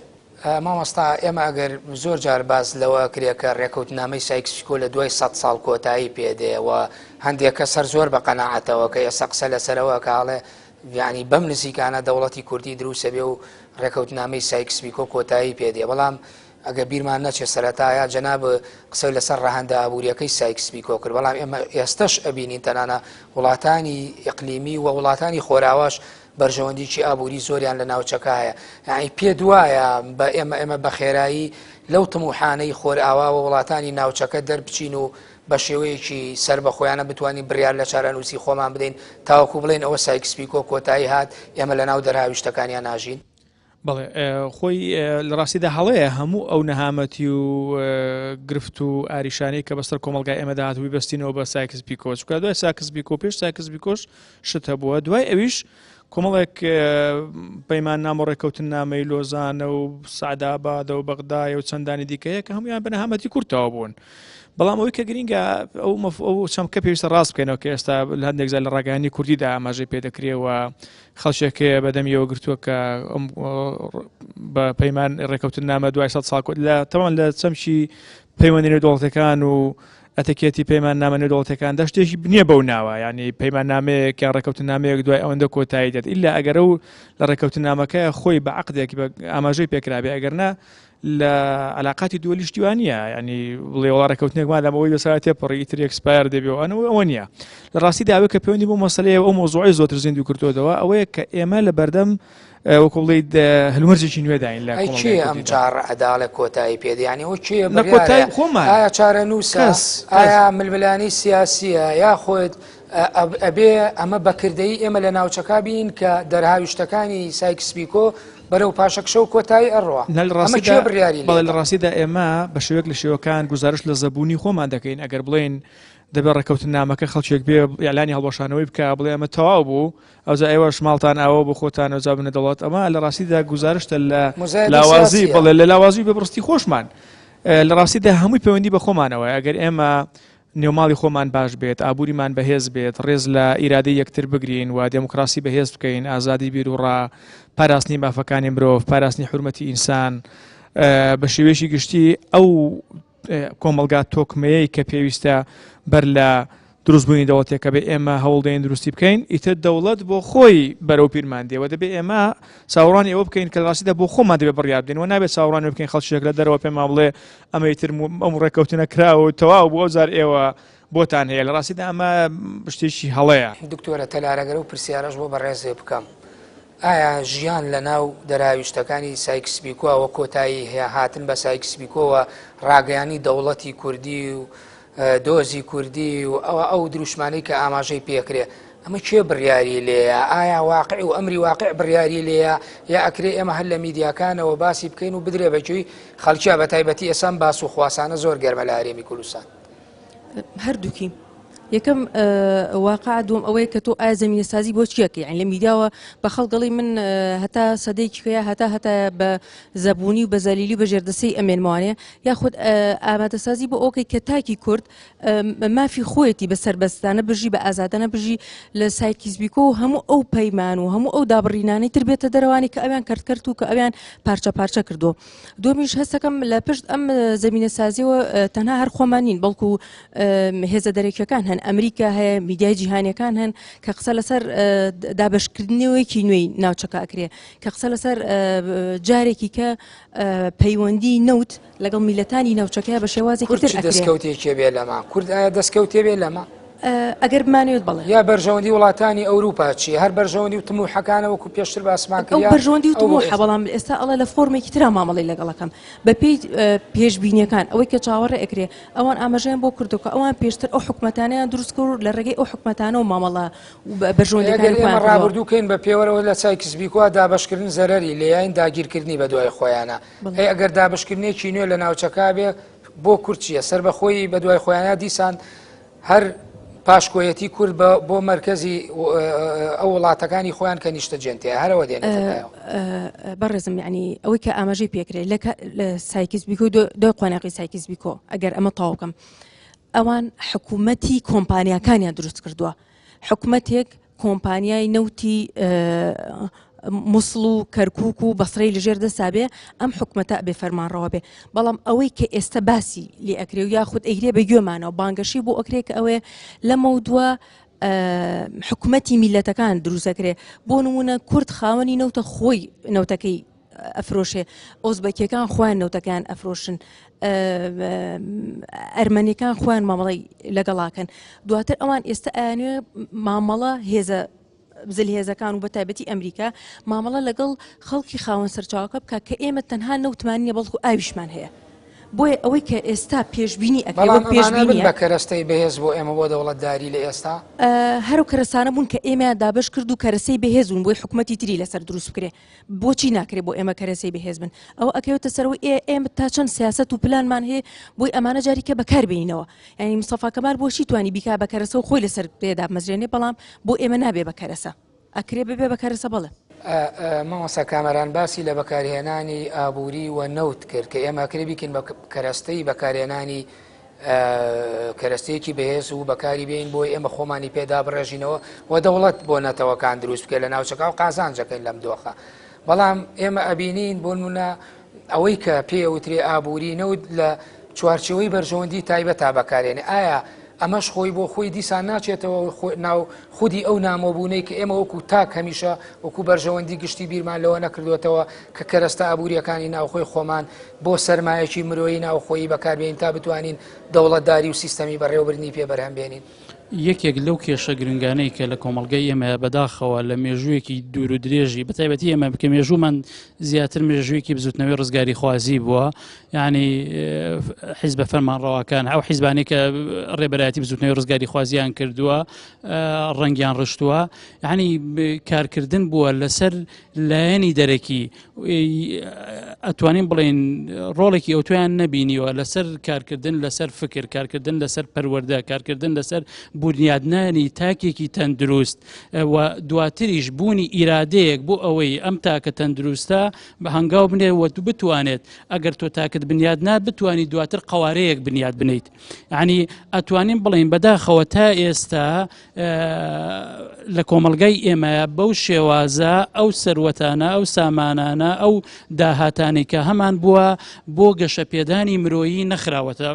Speaker 1: مامۆستا ئێمە ئەگەر زۆر جار باز لەوە کرێکە ڕێکەوتنامەی سایکس بیکۆ لە دوای 100 ساڵ کۆتایی پێدەیەوە هەندێک کە سەر زۆر بە قەناعەتەوە کە ئێستا قسە لەسەرەوە کاڵێ ینی بەم نزیکانە دەوڵەتی کوردی دروستە بێ و ڕێکەوتنامەی سایکس بیکۆ کۆتایی پێدێ بەڵام ئەگە بیرمان نەچێت سەرەتایە جەناب قسەی لەسەر ڕەهەندە ئابوووریەکەی سایکس بیکۆ کرد بەڵام ئێمە ئێستش ئەبینین تەنانە وڵاتانی ئیقلیمی و وڵاتانی خۆراوەش بەرژەوەندیی ئابووری زۆریان لە ناوچەکە هەیە یعنی پێ دوایە بە ئێمە بە خێرایی لەو تەموحانەی خۆرئاوا و وڵاتانی ناوچەکە دەربچین و بە شێوەیەکی سەر بە خۆیانە بتوانین بڕیار لە چارەنووسی خۆمان بدەین تاوەکو بڵێن ئەوە سایکس بیکۆ کۆتایی هات ئێمە لە ناو دەرهاویشتەکانیان ناژین.
Speaker 2: بەڵێ خۆی لە ڕاستیدا هەڵەیە هەموو ئەو نەهامەتی و گرفت و ئاریشانەی کە بەسەر کۆمەلگای ئێمە داهاتووی بەستینەوە بە سایکس بیکۆ چکە دوای سایکس بیکۆ پێش سایکس بیکۆش شت هەبووە دوای ئەویش کۆمەڵێک پەیمان نامە ڕێکەوتن نامەی لۆزانە و سعدابادە و بەغدایە و چەندانی دیکەیە کە هەمویان بە نەهامەتی کورتەوە بوون. بەڵام ئەوەی کە گرینگە ئەو چەمکە پێویستە ڕاست بکەینەوە کە ئێستا لە هەندێک زار لە ڕاگەیاندنی کوردیدا ئاماژەی پێدەکرێەوە خەڵکێکەیە بەدەمیەوە گرتووە کە بە پەیمان ڕێکەوتن نامە دوای 100 ساڵ لە تەمان لە چەمشی پەیوەندی نێودوڵەتەکان و ئەتەکێتی پەیمان نامە نێودوڵەتەکان دا شتێکی بنیە بەو ناوە ینی پەیمان نامەیەک یان ڕێکەوتن نامەیەک دوای ئەوەندە کۆتایی دێت ئیلا ئەگەر ئەو لە ڕێکەوتن نامەکە خۆی بە عەقدێکی بە ئاماژەی پێکرابێ ئەگەرنا لە علاقاتی دووەلی شتیوانیە ینی بڵێ وڵا ڕێکەوتنێکمان لەمەوەی بەسەر تێپەڕی ئیتر ئەکسپایر دەبێەوە ئەوە نییە لە ڕاستی داوای کە پەیوەندی بۆ مەسەلەیە ئەو مۆزوعی زۆرتر زیندوی کردوەوە ئەوەیە کە ئێمە لە بەردەم وەکو بڵێیت هەلومەرجێکی نوێداین لە
Speaker 1: چی ئەم جار عەداڵە کۆتایی پێدیانی و چیە
Speaker 2: کۆتایی خۆمان
Speaker 1: ئایا چارەنووسە ئایا ململانی سیاسیە یاخۆت ئەبێ ئەمە بەکردەی ئێمە لە ناوچەکە بین کە دەرهاویشتەکانی سایکس پیکۆ بەرەو پاشەکشە و کۆتایی ئەڕۆ
Speaker 2: بەڵێ لە ڕاستیدا ئێمە بە شێوەیەک لە شێوەکان گزارش لە زەبوونی خۆمان دەکەین ئەگەر بڵێن دەبێت ڕێکەوتن نامەکە خەڵکێک بێ یالانی هەڵبەشانەوەی بکە بڵێ ئەمە تەواو بوو ئەوجا ئێوە شماڵتان ئەوە بۆ خۆتان ئەوجا بنە دەوڵات ئەمە لە ڕاستیدا گزارشتە لە لاوازی بڵێ لە لاوازی بەبڕستی خۆشمان لە ڕاستیدا هەمووی پەیوەندی بە خۆمانەوە ئەگەر ئێمە نێوماڵی خۆمان باش بێت ئابووریمان بەهێز بێت ڕێز لە ئیرادەی یەکتر بگرین و دموکراسی بەهێز بکەین ئازادی بیر و ڕا پاراستنی مافەکانی مرۆڤ پاراستنی حورمەتی ئینسان بە شێوەیەکی گشتی ئەو کۆمەلگا تۆکمەیەی کە پێویستە بەر لە دروستبوونی دەوڵەتێکە بێ ئێمە هەوڵدەین دروستی بکەین ئیتر دەوڵەت بۆ خۆی بەرەو پیرماندێەوە دەبێت ئێمە چاوەڕانی ئەوە بکەین کە ڕاستیدا بۆ خۆمان دەبێت بڕیار بدەین و نابێت چاوەڕانی بکەین خەڵکێک لە دەرەوە پێمان بڵێ ئەمە ئیتر ئەم ڕێکەوتنە کراوە تەواو بۆ جار ئێوە بۆتان هەیە لە ڕاستیدا ئەمە شتێکی هەڵەیە.
Speaker 1: دکتۆرە تەلارەگەر و پرسیارەش بۆ بەڕێزێ بکەم ئایا ژیان لە ناو دەراویشتەکانی سایکس پیکۆەوە کۆتایی هەیە هاتن بە سایکس پیکۆوە ڕاگەیانی دەوڵەتی کوردی و دۆزی کوردی و ئەو دروشمانەی کە ئاماژەی پێکرێ ئەمە کێ بڕیاری لێیە ئایا واقع و ئەمری واقع بڕیاری لێیە یا ئەکرێ ئێمە هەر لە میدیاکانەوە باسی بکەین و بدرێ بەجووی خەڵکیە بە تایبەتی ئێسان باس و خواسانە زۆر گەرمە لە هەرێمی کوردستان
Speaker 3: هەردووکی یەکەم واقع دوم ئەوەیە کە تۆ ئایا زمینە سازی بۆ چیەکە یعنی لە میدیاوە بە خەڵگەڵی من هەتا سەدەیەکیکەیە هەتا بە زەبوونی و بە زەلیلی بە ژێردەسەی ئەمێنوانێ یاخود ئامادەسازی بۆ ئەوکەی کە تاکی کورد مافی خۆیەتی بە سربەستانە بژی بە ئازادانە بژی لە سایکس پیکۆ و هەموو ئەو پەیمان و هەموو ئەو دابڕینانەی تر بێتە دەرەوانی کە ئەویان کردکرد و کە ئەویان پارچە پارچە کردو دومیش هەستەکەم لە پشت ئەم زمینە سازیەوە تەنها هەر خۆمانین بەڵکو هێزە دەرێکیەکان هەن ئەمریکا هەیە میدیای جیهانیەکان هەن کە قسە لەسەر دابشکردنەوەیکی نوێی ناوچەکە ئەکرێ کە قسە لەسەر جارێکی کە پەیوەندی نەوت لەگەڵ میلەتانی ناوچەکە بە شێوازێکی تر ئەکرێ
Speaker 1: دەستکەوتێکی بێ لەما کورد ئایا دەستکەوتێ بێ لەما
Speaker 3: ئەگەر بمانەوێت بڵێ
Speaker 1: یا بەرژەوەندی وڵاتانی ئەوروپا چی هەر بەرژەوەندی و تموحەکانە وەکو پێشتر باسمان کرد
Speaker 3: بەرژەوەندی و تموحە بەڵام ئێستا ئەڵە لە فۆرمێکی ترا مامەڵی لەگەڵەکەم بە پێی پێشبینیەکان ئەوەی کە چاوەڕێ ئەکرێ ئەوان ئاماژەیان بۆ کردوکە ئەوان پێشتر ئەو حکومەتانیان دروست کرد لە ڕێگەی ئەو حکومەتانە و مامەڵە بەرژەوەندیەکان
Speaker 1: ڕابردووکەین بە پێوەرەوە لە سایکس پیکۆ دابشکردن زەرەری لێیان داگیرکردنی بە دوای خۆیانە هەیە ئەگەر دابشکردنێکی نوێ لە ناوچەکە بێ بۆ کورچیە سەر بەخۆی بە دوای خۆیانە دیسان هەر پاشکۆیەتی کورد بۆ مرکزی ئەو وڵاتەکانی خۆیان کە نیشتەجێنتەیە هەرەوە دێنێتەوە
Speaker 3: بەڕێزم یعنی ئەوەی کە ئاماژەی پێکرێت لە سایکس پیکۆ دوای قۆناغی سایکس پیکۆ ئەگەر ئەمە تاوکەم ئەوان حکوومەتی کۆمپانیاکانیان دروست کردووە حکوومەتێک کۆمپانیای نەوتی مووسڵ و کەرکووک و بەسڕەی لەژێر دەسابێ ئەم حکومەتە بێ فەرمانڕەوە بێ بەڵام ئەوەی کە ئێستا باسی لێ ئەکرێ و یاخود ئەیرێ بە گوێمانەوە بانگەشی بۆ ئەکرێ کە ئەوێ لەمە دووە حکوومەتی میلەتەکان دروستەکرێ بۆ نمونە کورد خاوەنی نەوتە خۆی نەوتەکەی ئەفرۆشێ ئۆزبەکیەکان خۆیان نەوتەکان ئەفرۆشن ئەرمەنیەکان خۆیان مامەڵی لەگەڵاکەن دواتر ئەوان ئێستا ئەیانوێ مامەڵە هێزە زلهێزەکان و بە تایبەتی ئەمریکا مامەڵە لەگەڵ خەڵکی خاوەن سەرچاوەکە بکە کە ئێمە تەنها نەوتمانیە بەڵکو ئاویشمان هەیە بۆیە ئەوەی کە ئێستا پێشبینی ئەکەوە پێشبینی
Speaker 1: بە کەرەستەی بەهێز بۆ ئێمە بۆ دەوڵەتداری لە ئێستا
Speaker 3: هەرو کەرەسانە بوون کە ئێمە دابش کرد و کەرەسەی بەهێزون بۆی حکوومەتی تری لەسەر دروست بکرێ بۆچی ناکرێت بۆ ئێمە کەرەسەی بەهێز بن ئەو ئەکەوێتە سەرەوەی ئێمە تا چەند سیاست و پلانمان هەیە بۆی ئەمانە جاریکە بەکاربێنینەوە یعنی مستەفا کەمال بۆچی توانی بیکا بە کەرەسە و خۆی لەسەر پێدا بمەزرێنێ بەڵام بۆ ئێمە نابێ بە کەرەسە ئەکرێ ببێ بە کەرەسە بڵێ
Speaker 1: مامۆستا کامەران باسی لە بەکارهێنانی ئابووری و نەوت کرد کە ئێمە ئەکرێ بیکەین بە کەرەستەی بەکارهێنانی کەرەستەیەکی بەهێز و بەکاری بێین بۆی ئێمە خۆمانی پێدا بڕێژینەوە و دەوڵەت بۆ نەتەوەکان دروست بکە لە ناوچەکە و قازانجەکەین لەم دۆخە بەڵام ئێمە ئەبینین بۆ نمونە ئەوەی کە پێوترێ ئابووری نەوت لە چوارچەوەی بەرژەوەندی تایبەت تا بەکارێنێ ئایا ئەمەش خۆی بۆ خۆی دیسان ناچێتەوە ناو خودی ئەو نامۆبوونەی کە ئێمە وەکو تاک هەمیشە وەکو بەرژەوەندی گشتی بیرمان لەوە نەکردوێتەوە کە کەرەستە ئابوووریەکانی ناوخۆی خۆمان بۆ سەرمایەکی مرۆیی ناوخۆیی بەکاربێنین تا بتوانین دەوڵەتداری و سیستەمی بەڕێوەبردنی پێ بەرهەم بێنین
Speaker 4: یەکێک لەو کێشە گرنگانەی کە لە کۆمەڵگەی ئێمە بەداخەوە لە مێژوویەکی دوور و درێژی بەتایبەتی ئێمە بکە مێژوومان زیاتر مێژوویەکی بزوتنەوەی ڕزگاری خوازی بووە یعنی حیزبە فەرمانڕەواکان ئەو حیزبانەی کە ڕێبەرایەتی بزوتنەوەی ڕزگاری خوازیان کردووە ڕەنگیان ڕشتووە یعنی کارکردن بووە لەسەر لایەنی دەرەکی ئەتوانین بڵێن ڕۆڵێکی ئەوتویان نەبینیوە لەسەر کارکردن لەسەر فکر کارکردن لەسەر پەروەردە کارکردن لەسەر بنیادنانی تاکێکی تەندروست و دواتریش بوونی ئیرادەیەک بۆ ئەوەی ئەم تاکە تەندروستە بە هەنگاو بنێوە بتوانێت ئەگەر تۆ تاکت بنیادنات بتوانانی دواتر قوارەیەک بنیاد بنیت ینی ئەتوانین بڵین بەداخەوە تا ئێستا لە کۆمەلگای ئێمە بەو شێوازە ئەو سەروەتانە ئەو سامانانە ئەو داهاتانی کە هەمان بووە بۆ گەشەپێدانی مرۆیی نەخراوەتە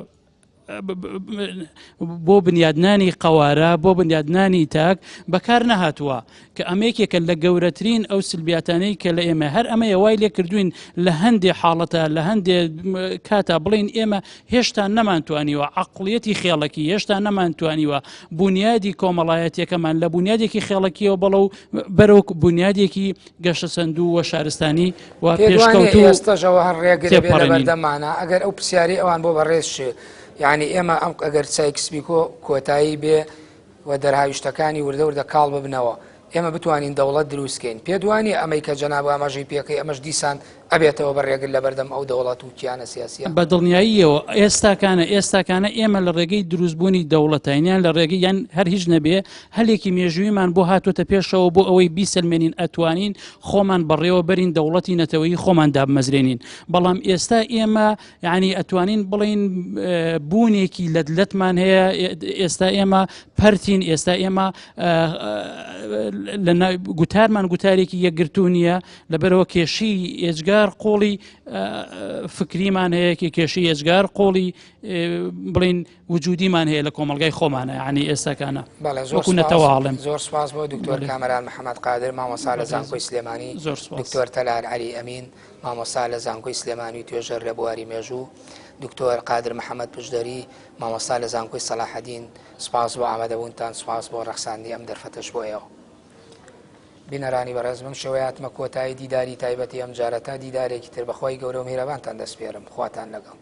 Speaker 4: بۆ بنیادنانی قوارە بۆ بنیادنانی تاک بەکار نەهاتووە کە ئەمێکێکە لە گەورەترین ئەو سلبیاتانەی کە لە ئێمە هەر ئەمە وای لێ کردوین لە هەندێک حاڵەتە لە هەندێک کاتا بڵین ئێمە هێشتا نەمانتوانیوە عەقڵیەتی خێڵەکی هێشتا نەمانتوانیوە بنیادی کۆمەڵایەتیەکەمان لە بنیادێکی خێڵەکیەوە بەڵەو بەرەو بنیادێکی گەشە سەندوو و شارستانی و پێشکەوتو
Speaker 1: ئێستاژەوە هەر ڕێگر بێ لە بەردەمانە ئەگەر ئەو پرسیاری ئەوان بۆ بەڕێز یعنی ئێمە ئەم ئەگەر چایکسپیکۆ کۆتایی بێ و دەرهاویشتەکانی وردە کاڵ ببنەوە ئێمە بتوانین دەوڵەت دروستکەین پێدوانی ئەمەی کە جەناب ئاماژەی پێکەی ئەمەش دیسان ئەبێتەوە بەڕێگر لە بەردەم ئەو دەوڵەت و کیانە سیاسیە
Speaker 4: بە دڵنیاییەوە ئێستاکانە ئێمە لە ڕێگەی دروستبوونی دەوڵەتینیان لە ڕێگەی یان هەر هیچ نەبێ هەلێکی مێژوویمان بۆ هاتوۆتە پێشەوە بۆ ئەوەی بیسلمێنین ئەتوانین خۆمان بەڕێوە بەرین دەوڵەتی نەتەوەی خۆمان دابمەزرێنین بەڵام ئێستا ئێمە یعنی ئەتوانین بڵین بوونێکی لەتمان هەیە ئێستا ئێمە پەرتین ئێستا ئێمە گوتارمان گوتارێکی یەکگرتو نییە لەبەرەوە کێشی ئێجگار قۆڵی فکریمان هەیە کێشی ئێجگار قۆڵی بڵین وجودیمان هەیە لە کۆمەلگای خۆمانە یعنی ئێستاکانە
Speaker 1: وەکوونەتەواڵم زۆر سپاس بۆ دکتۆر کامەران محەممەد قادر مامۆستا لە زانکۆی سلێمانی دکتۆر تەلال عەلی ئەمین مامۆستا لە زانکۆی سلێمانی توێژەر لە بواری مێژوو دکتۆر قادر محەممەد پشدەری مامۆستا لە زانکۆی سەلاحەدین سپاس بۆ ئامادەبوونتان سپاس بۆ ڕەخساندنی ئەم دەرفەتەش بۆیەوە بینەرانی بەڕێز من شەوەیاتمە کۆتایی دیداری تایبەتی ئەم جارە تا دیدارێکی تر بەخوای گەورە و میهرەبانتان دەسپێرم خواتان لەگەڵ